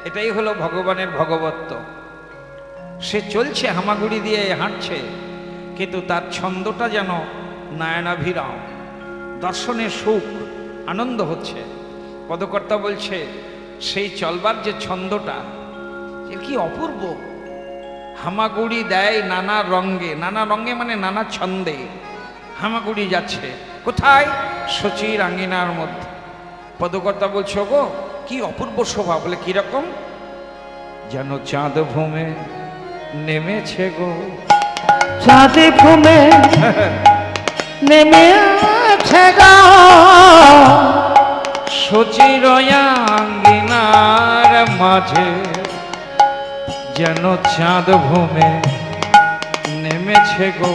এটাই হলো ভগবানের ভগবত্ব। সে চলছে হামাগুড়ি দিয়ে হাঁটছে, কিন্তু তার ছন্দটা যেন নয়নাভিরাম, দর্শনের সুখ আনন্দ হচ্ছে। পদকর্তা বলছে সেই চলবার যে ছন্দটা কি অপূর্ব। হামাগুড়ি দেয় নানা রঙ্গে, নানা রঙ্গে মানে নানা ছন্দে হামাগুড়ি যাচ্ছে। কোথায়? সচির আঙ্গিনার মধ্যে। পদকর্তা বলছে গো কি অপূর্ব শোভা। বলে কিরকম? যেন চাঁদ ভূমে নেমেছে গো, চাঁদ ভূমে নেমেছে গো, সচির আঙ্গিনার মাঝে যেন চাঁদ ভূমে নেমেছে গো।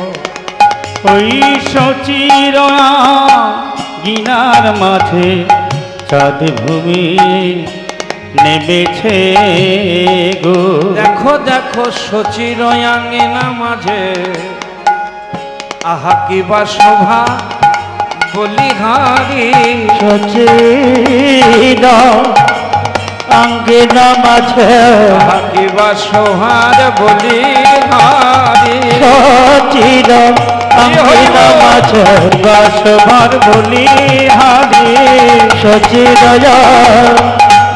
ওই সচির গিনার মাঝে চাঁদ ভূমি নেমেছে গো। দেখো দেখো সচির আঙ্গিনা মাঝে আহা কি বা শোভা বলিহারি, সচির আঙ্গিনা মাঝে আহা কি বা শোভার বলিহারি, সচির আঙ্গিনা মাঝে বাসভার বলি হারি, সচির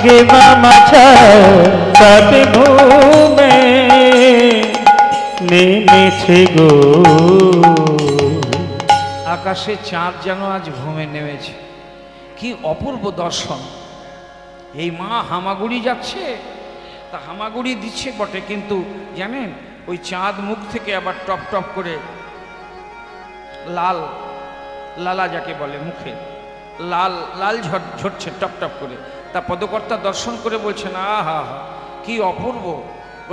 গিমা মাঝে চাঁদ ভূমে নেমেছে গো। আকাশে চাঁদ যেন আজ ভূমে নেমেছে। কি অপূর্ব দর্শন। এই মা হামাগুড়ি যাচ্ছে, তা হামাগুড়ি দিচ্ছে বটে, কিন্তু জানেন ওই চাঁদ মুখ থেকে আবার টপ টপ করে লাল, লালা যাকে বলে মুখে লাল লাল ঝরছে টপ টপ করে। তা পদকর্তা দর্শন করে বলছেন, আহা হা কি অপূর্ব,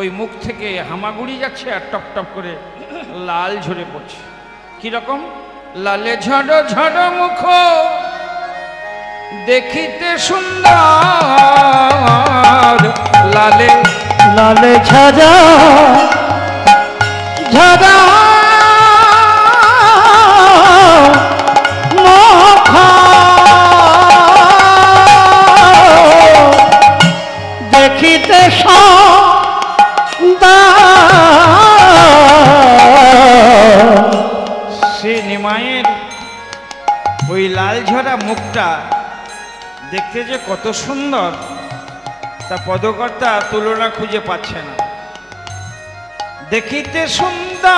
ওই মুখ থেকে হামাগুড়ি যাচ্ছে আর টপ টপ করে লাল ঝরে পড়ছে। কিরকম? লালে ঝড় ঝড় মুখ দেখিতে সুন্দর, লালে লালে ঝাঁঝা ঝাঁঝা মুখ দেখিতে সুন্দর। সে নিমায়ের ওই লাল ঝরা মুখটা দেখতে যে কত সুন্দর, তা পদকর্তা তুলনা খুঁজে পাচ্ছে না। দেখিতে সুন্দর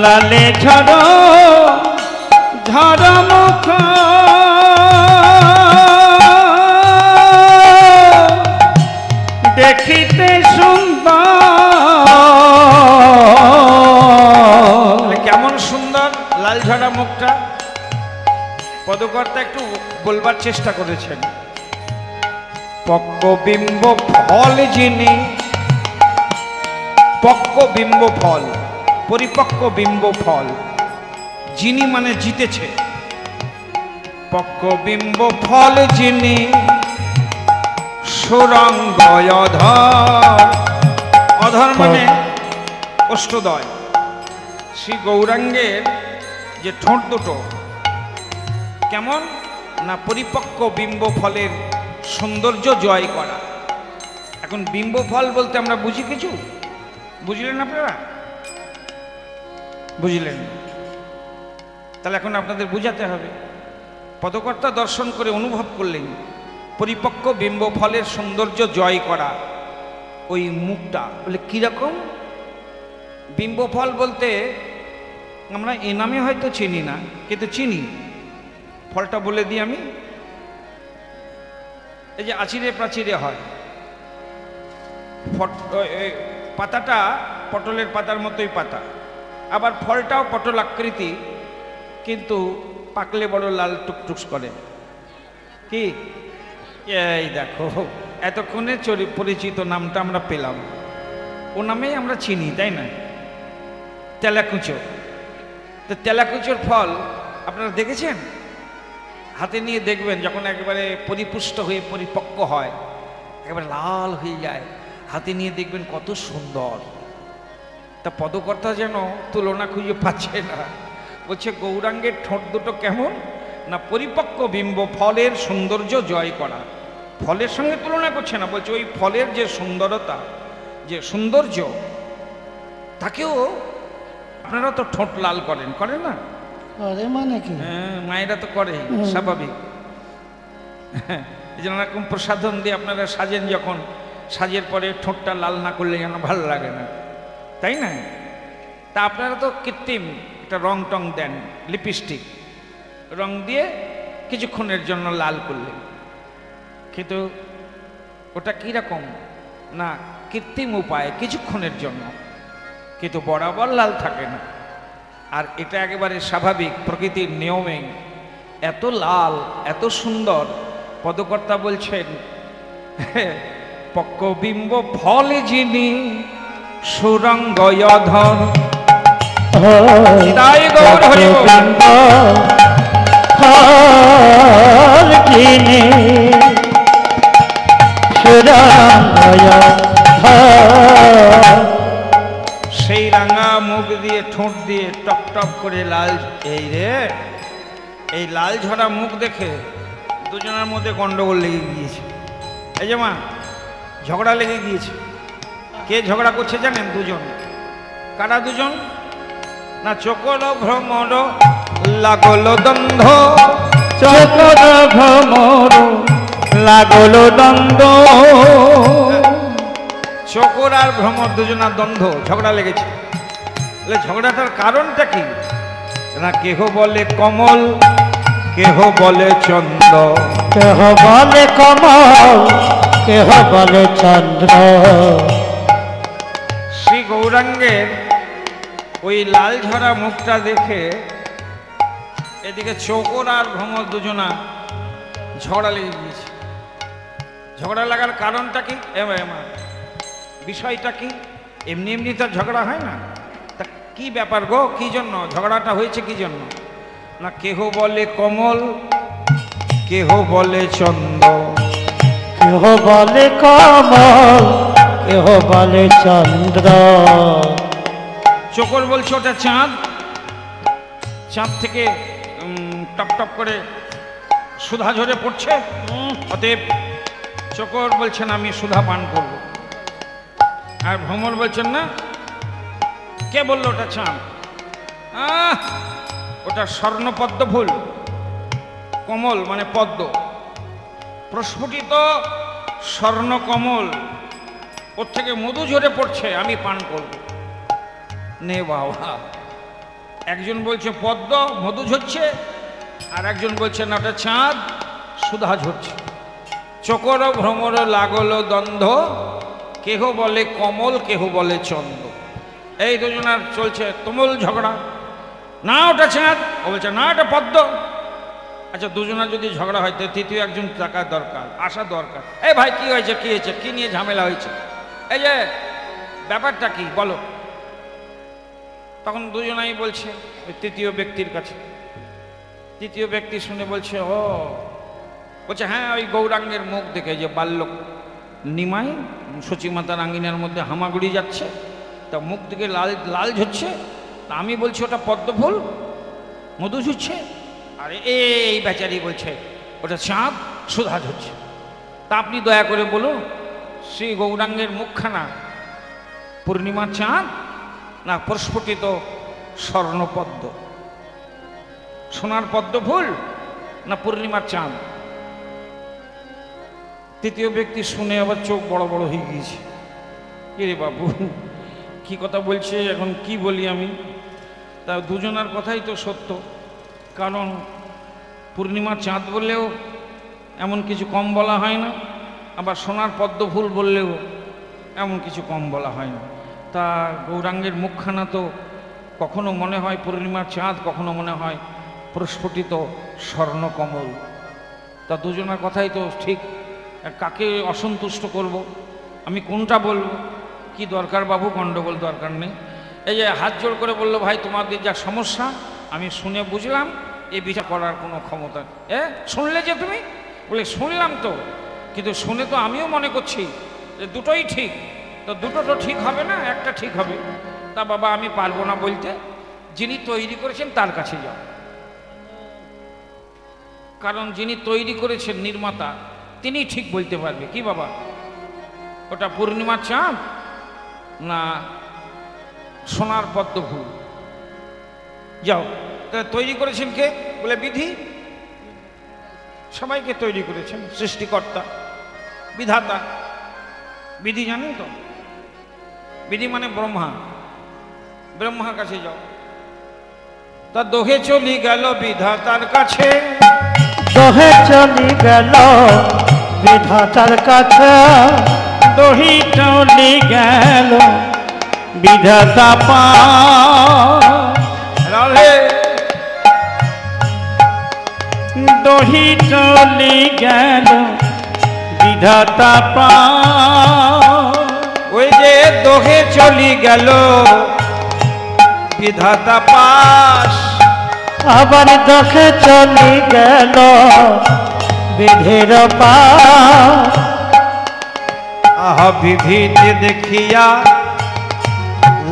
লালে ঝড় ঝড় মুখ দেখিতে সুন্দর। কেমন সুন্দর লাল ঝরা মুখটা, পদকর্তা একটু বলবার চেষ্টা করেছেন। পক্ক বিম্ব ফল যিনি, পক্ক বিম্ব ফল, পরিপক্ক বিম্ব ফল, যিনি মানে জিতেছে। পক্ক বিম্ব ফল যিনি সুরঙ্গ অধর, অধর মানে অষ্টদয়। শ্রী গৌরাঙ্গের যে ঠোঁট দুটো কেমন না পরিপক্ক বিম্ব ফলের সৌন্দর্য জয় করা। এখন বিম্ব ফল বলতে আমরা বুঝি কিছু? বুঝলেন আপনারা? বুঝলেন? তাহলে এখন আপনাদের বুঝাতে হবে। পদকর্তা দর্শন করে অনুভব করলেন পরিপক্ক বিম্ব ফলের সৌন্দর্য জয় করা ওই মুখটা। বলে কিরকম? বিম্ব ফল বলতে আমরা এ নামে হয়তো চিনি না, কিন্তু চিনি। ফলটা বলে দিই আমি। এই যে আচিরে প্রাচীরে হয়, পাতাটা পটলের পাতার মতোই পাতা, আবার ফলটাও পটল আকৃতি, কিন্তু পাকলে বড় লাল টুকটুক করে। কি এই দেখো, এতক্ষণে পরিচিত নামটা আমরা পেলাম, ও নামেই আমরা চিনি, তাই না? তেলাকুচো। তো তেলাকুচোর ফল আপনারা দেখেছেন? হাতে নিয়ে দেখবেন, যখন একেবারে পরিপুষ্ট হয়ে পরিপক্ক হয়, একেবারে লাল হয়ে যায়, হাতে নিয়ে দেখবেন কত সুন্দর। তা পদকর্তা যেন তুলনা খুঁজে পাচ্ছে না, বলছে গৌরাঙ্গের ঠোঁট দুটো কেমন না পরিপক্ক বিম্ব ফলের সৌন্দর্য জয় করা। ফলের সঙ্গে তুলনা করছে না, বলছে ওই ফলের যে সুন্দরতা, যে সৌন্দর্য, তাকেও আপনারা তো ঠোঁট লাল করেন, করেন না? মানে কি? হ্যাঁ, মায়েরা তো করে, স্বাভাবিক। এই জন্য এরকম প্রসাধন দিয়ে আপনারা সাজেন, যখন সাজের পরে ঠোঁটটা লাল না করলে যেন ভালো লাগে না, তাই না? তা আপনারা তো কৃত্রিম একটা রং টং দেন, লিপস্টিক রং দিয়ে কিছুক্ষণের জন্য লাল করলেন, কিন্তু ওটা কীরকম না কৃত্রিম উপায়ে কিছুক্ষণের জন্য, কিন্তু বরাবর লাল থাকে না। আর এটা একেবারে স্বাভাবিক প্রকৃতির নিয়মে এত লাল, এত সুন্দর। পদকর্তা বলছেন পক্কবিম্ব ফল যিনি সুরঙ্গ অধর, তাই গৌর হরি ফল যিনি সুরঙ্গ অধর। সেই রাঙা মুখ দিয়ে, ঠোঁট দিয়ে টপ টপ করে লাল, এই রে এই লাল ঝরা মুখ দেখে দুজনের মধ্যে গন্ডগোল লেগে গিয়েছে। এই যে মা, ঝগড়া লেগে গিয়েছে। কে ঝগড়া করছে জানেন? দুজন। কারা দুজন? না চকর ভ্রমর লাগল দ্বন্দ্ব, চকর ভ্রমর লাগল দ্বন্দ্ব। চকর আর ভ্রমর দুজনার দ্বন্দ্ব, ঝগড়া লেগেছে। ঝগড়াটার কারণটা কি? না কেহ বলে কমল, কেহ বলে চন্দ্র, কেহ বলে কমল কেহ বলে চন্দ্র। শ্রী গৌরাঙ্গের ওই লাল ঝরা মুখটা দেখে এদিকে চকর আর ভ্রমর দুজনা ঝগড়া লেগে গিয়েছে। ঝগড়া লাগার কারণটা কি, বিষয়টা কি? এমনি এমনি তার ঝগড়া হয় না। তা কি ব্যাপার গো, কি জন্য ঝগড়াটা হয়েছে, কি জন্য? না কেহ বলে কমল কেহ বলে চন্দ্র। কেহ বলে কমল কেহ বলে চন্দ্র। চকর বলছে ওটা চাঁদ, চাঁদ থেকে টপ টপ করে সুধা ঝরে পড়ছে, অতএব চকর বলছেন আমি সুধা পান করব। আর ভ্রমর বলছেন না, কে বললো ওটা চাঁদ? ওটা স্বর্ণ পদ্ম ফুল। কমল মানে পদ্ম, প্রস্ফুটিত স্বর্ণ কমল, ওর থেকে মধু ঝরে পড়ছে, আমি পান করব। নে বাবা, একজন বলছে পদ্ম মধু ঝরছে, আর একজন বলছে না ওটা চাঁদ সুধা ঝরছে। চকর ভ্রমর লাগল দ্বন্দ্ব, কেহ বলে কমল কেহ বলে চন্দ্র। এই দুজনার চলছে তুমুল ঝগড়া। না ওটা চাঁদ, ও বলছে না ওটা পদ্ম। আচ্ছা, দুজনার যদি ঝগড়া হয় তো তৃতীয় একজন টাকার দরকার, আসা দরকার। এই ভাই কি হয়েছে, কি হয়েছে, কি নিয়ে ঝামেলা হয়েছে, এই যে ব্যাপারটা কি বলো। তখন দুজনাই বলছে ওই তৃতীয় ব্যক্তির কাছে। তৃতীয় ব্যক্তি শুনে বলছে ও, বলছে হ্যাঁ ওই গৌরাঙ্গের মুখ দেখে, যে বাল্যক নিমাই সচিমাতার আঙ্গিনার মধ্যে হামাগুড়ি যাচ্ছে, তা মুখ থেকে লাল লাল ঝরছে, তা আমি বলছি ওটা পদ্ম ফুল মধু ঝরছে, আর এই বেচারি বলছে ওটা চাঁদ সুধা ঝরছে। তা আপনি দয়া করে বলুন, শ্রী গৌরাঙ্গের মুখখানা পূর্ণিমার চাঁদ না প্রস্ফুটিত স্বর্ণপদ্ম, সোনার পদ্ম ফুল না পূর্ণিমার চাঁদ? তৃতীয় ব্যক্তি শুনে আবার চোখ বড় বড় হয়ে গিয়েছে। রে বাবু, কি কথা বলছে, এখন কি বলি আমি? তা দুজনার কথাই তো সত্য, কারণ পূর্ণিমার চাঁদ বললেও এমন কিছু কম বলা হয় না, আবার সোনার পদ্ম ফুল বললেও এমন কিছু কম বলা হয় না। তা গৌরাঙ্গের মুখখানা তো কখনো মনে হয় পূর্ণিমার চাঁদ, কখনো মনে হয় প্রস্ফুটিত স্বর্ণকমল। তা দুজনের কথাই তো ঠিক, কাকে অসন্তুষ্ট করব, আমি কোনটা বলবো? কি দরকার বাবু, গণ্ডগোল দরকার নেই। এই যে হাত জোড় করে বললো ভাই তোমাদের যা সমস্যা আমি শুনে বুঝলাম, এ বিচার করার কোনো ক্ষমতা। শুনলে যে তুমি? বলে শুনলাম তো, কিন্তু শুনে তো আমিও মনে করছি যে দুটোই ঠিক। তো দুটো তো ঠিক হবে না, একটা ঠিক হবে। তা বাবা আমি পারবো না বলতে, যিনি তৈরি করেছেন তার কাছে যাও, কারণ যিনি তৈরি করেছেন নির্মাতা, তিনি ঠিক বলতে পারবে। কি বাবা, ওটা পূর্ণিমার চাঁদ না সোনার পদ্ম ফুল? যাও। তৈরি করেছেন কে? বলে বিধি। সবাইকে তৈরি করেছেন সৃষ্টিকর্তা, বিধাতা। বিধি জানেন তো? বিধি মানে ব্রহ্মা, ব্রহ্মার কাছে যাও। তা দোহে চলি গেল বিধাতার কাছে, দোহে চলি গেল বিধাতার কাছে, দহি চলি গেল বিধাতা পা রাধে। দহি চলি গেল বিধাতা পা। ওই যে দোহে চলি গেল বিধাতা পাশ, আবার দোহে চলি গেল বিধির পা। আহা বিধিতে দেখিয়া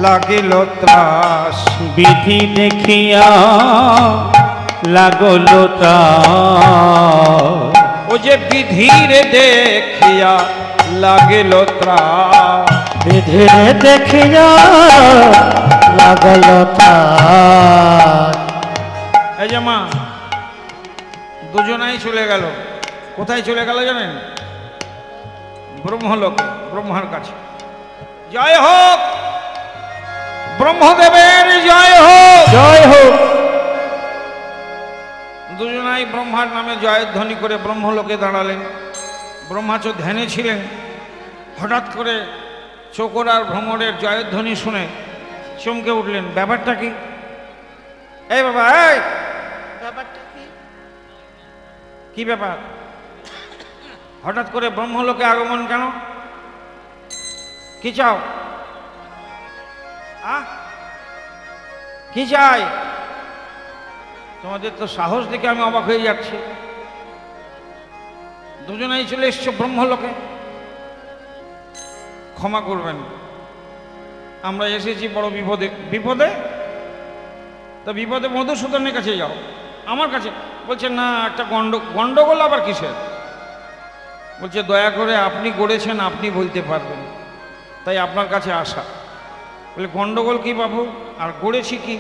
লাগিল ত্রাস, বিধি দেখিয়া লাগল ত্রাস। ও যে বিধিরে দেখিয়া লাগিল ত্রাস, বিধিরে দেখিয়া লাগল ত্রাস। এই যে মা দুজনাই চলে গেল। কোথায় চলে গেল জানেন? ব্রহ্মলোকে, ব্রহ্মার কাছে। জয় হোক ব্রহ্মদেবের, জয় হোক, জয় হোক। দুজনাই ব্রহ্মার নামে জয়ধ্বনি করে ব্রহ্মলোকে দাঁড়ালেন। ব্রহ্মাচ ধ্যানে ছিলেন। হঠাৎ করে চোকর আর ভ্রমরের জয়ধ্বনি শুনে চমকে উঠলেন। ব্যাপারটা কি? এই বাবা, এই ব্যাপারটা কি? কি ব্যাপার? হঠাৎ করে ব্রহ্মলোকে আগমন কেন? কি চাও? কি চাই? তোমাদের তো সাহস দেখে আমি অবাক হয়ে যাচ্ছি। দুজনেই চলে এসছো ব্রহ্মলোকে। ক্ষমা করবেন, আমরা এসেছি বড় বিপদে। বিপদে? তা বিপদে মধুসূদনের কাছে যাও, আমার কাছে? বলছে না, একটা গন্ডগোল। আবার কিসের? বলছে দয়া করে আপনি গড়েছেন, আপনি বলতে পারবেন, তাই আপনার কাছে আসা। বলে গন্ডগোল কি বাবু, আর গড়েছি কি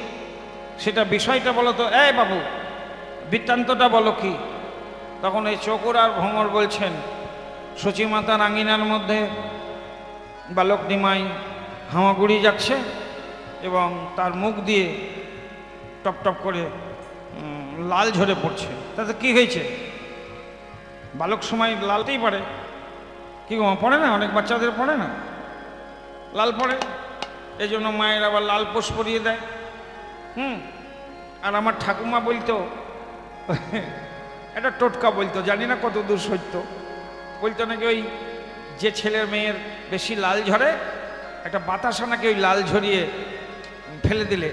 সেটা বিষয়টা বলো তো। এই বাবু, বৃত্তান্তটা বলো কি? তখন এই চোকর আর ভ্রমর বলছেন, সচিমাতার আঙিনার মধ্যে বালক নিমাই হামাগুড়ি যাচ্ছে এবং তার মুখ দিয়ে টপ টপ করে লাল ঝরে পড়ছে। তাতে কি হয়েছে? বালক সময় লালতেই পারে, কি গো পড়ে না? অনেক বাচ্চাদের পড়ে না, লাল পড়ে। এই জন্য মায়ের আবার লাল পোষ পরিয়ে দেয়। আর আমার ঠাকুমা বলতো, একটা টোটকা বলতো, জানি না কত দূর সত্য, বলতো নাকি ওই যে ছেলের মেয়ের বেশি লাল ঝরে, একটা বাতাসা নাকি ওই লাল ঝরিয়ে ফেলে দিলে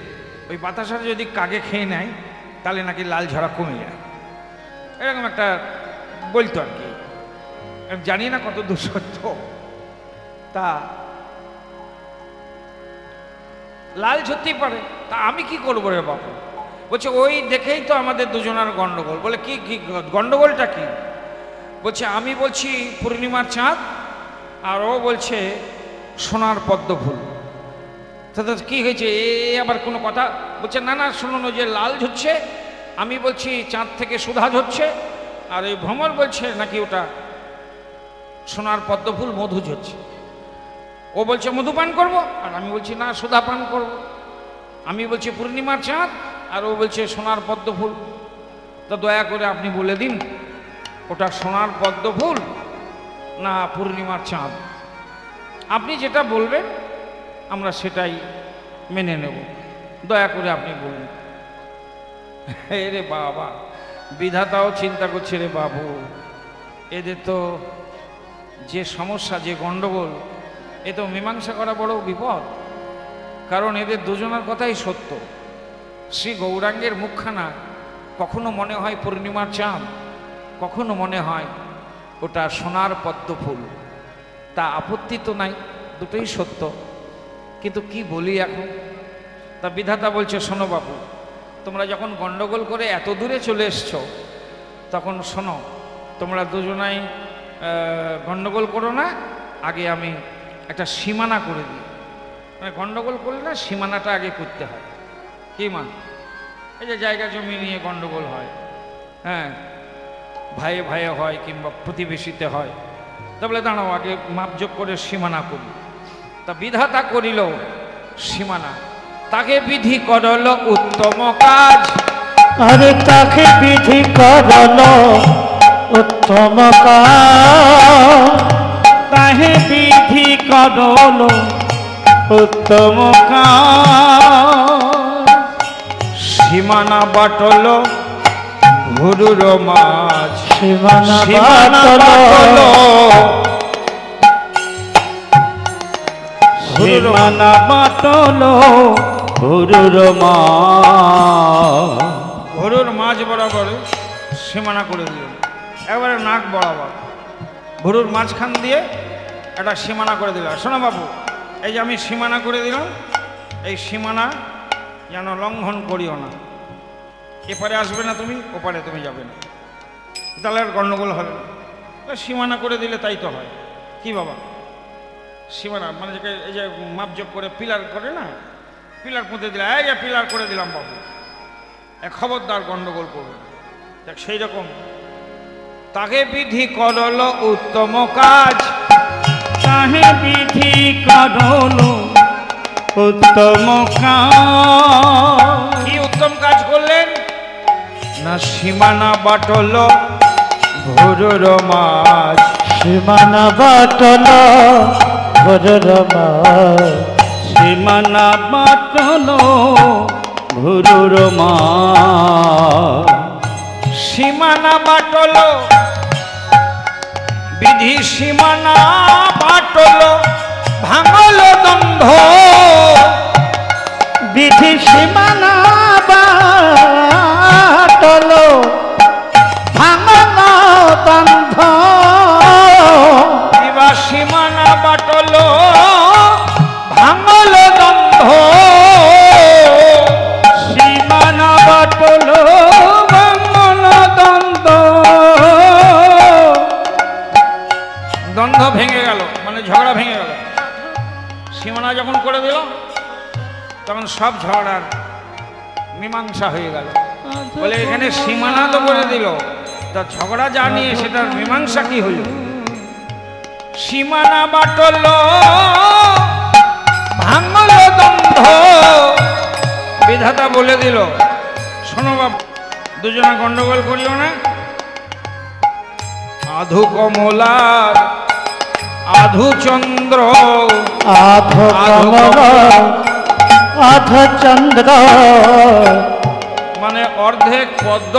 ওই বাতাসা যদি কাকে খেয়ে নেয় তাহলে নাকি লাল ঝরা কমে যায়। এরকম একটা বলতো আর কি, জানি না কত দূর সত্য। তা লাল ঝরতেই পারে, তা আমি কি করবো রে বাবু? বলছে ওই দেখেই তো আমাদের দুজনার গন্ডগোল। বলে কি কি গন্ডগোলটা কি? বলছে আমি বলছি পূর্ণিমার চাঁদ, আর ও বলছে সোনার পদ্ম ফুল। তাতে কি হয়েছে? এ আবার কোনো কথা? বলছে না না শুনুন, যে লাল ঝরছে, আমি বলছি চাঁদ থেকে সুধা ঝরছে, আর এই ভ্রমর বলছে নাকি ওটা সোনার পদ্ম ফুল, মধু ঝরছে। ও বলছে মধু পান করবো, আর আমি বলছি না সুধা পান করবো। আমি বলছি পূর্ণিমার চাঁদ, আর ও বলছে সোনার পদ্ম ফুল। তো দয়া করে আপনি বলে দিন, ওটা সোনার পদ্ম ফুল না পূর্ণিমার চাঁদ? আপনি যেটা বলবেন আমরা সেটাই মেনে নেব, দয়া করে আপনি বলুন। রে বাবা, বিধাতাও চিন্তা করছে রে বাবু, এদের তো যে সমস্যা, যে গণ্ডগোল, এ তো মীমাংসা করা বড় বিপদ। কারণ এদের দুজনের কথাই সত্য। শ্রী গৌরাঙ্গের মুখখানা কখনো মনে হয় পূর্ণিমার চাঁদ, কখনো মনে হয় ওটা সোনার পদ্ম ফুল। তা আপত্তি তো নাই, দুটোই সত্য। কিন্তু কি বলি এখন? তা বিধাতা বলছে, শোনো বাবু, তোমরা যখন গন্ডগোল করে এত দূরে চলে এসছো, তখন শোনো, তোমরা দুজনাই গন্ডগোল করো না, আগে আমি একটা সীমানা করে দিই। মানে গন্ডগোল করলে না, সীমানাটা আগে করতে হয়। কি মা? এই যে জায়গা জমি নিয়ে গন্ডগোল হয়, হ্যাঁ, ভাইয়ে ভাইয়ে হয় কিংবা প্রতিবেশীতে হয়, তাহলে দাঁড়াও আগে মাপযোগ করে সীমানা করি। তা বিধাতা করিল সীমানা, তাকে বিধি করল উত্তম কাজ। আরে তাকে বিধি করল উত্তম কাজ, তাহে বিধি করল উত্তম কাজ। সীমানা বাটল ভুরুর মাঝ, সীমানা বাটল সীমানা বাটল ভুরুর মাঝ। ভুরুর মাঝ বরাবর সীমানা করে দিল, একেবারে নাক বরাবর ভুরুর মাঝখান দিয়ে একটা সীমানা করে দিল। শোনো বাবু, এই যে আমি সীমানা করে দিলাম, এই সীমানা যেন লঙ্ঘন করিও না। এপারে আসবে না তুমি, ওপারে তুমি যাবে না, তাহলে আর গণ্ডগোল হবে না। সীমানা করে দিলে তাই তো হয়। কি বাবা? সীমানা মানে যে এই যে মাপযোগ করে পিলার করে না, পিলার পুঁতে দিলে, এই যে পিলার করে দিলাম বাবু, খবরদার গণ্ডগোল করবে। দেখ সেই রকম তাকে বিধি করল উত্তম কাজ, তাহে বিধি করল উত্তম কাজ। কি উত্তম কাজ করলেন? না সীমানা বাটল ভোরের মাঝ, সীমানা বাটল ভোরের মাঝ, সীমানা বাটল ভোরের মাঝ, সীমানা বাটল বিধি সীমানা বাটল ভাঙল দ্বন্দ্ব, বিধি সীমানা বাটল ভাঙল দ্বন্দ্ব, দিবা সীমানা বাটল ভাঙল দ্বন্দ্ব, সীমানা বাটল ভাঙল দ্বন্দ্ব, দ্বন্দ্ব ভেঙে গেল মানে ঝগড়া ভেঙে গেল। সীমানা যখন করে দিল তখন সব ঝগড়ার মীমাংসা হয়ে গেল। বলে এখানে সীমানা তো করে দিল, তা ঝগড়া যা নিয়ে সেটার মীমাংসা কি হইল? সীমানা বাটল ভাঙল দ্বন্দ্ব, বিধাতা বলে দিল শোনো বাবু, দুজনে গন্ডগোল করিও না। আধু কমলার আধু চন্দ্র, আধ কমল আধ চন্দ্র, মানে অর্ধেক পদ্ম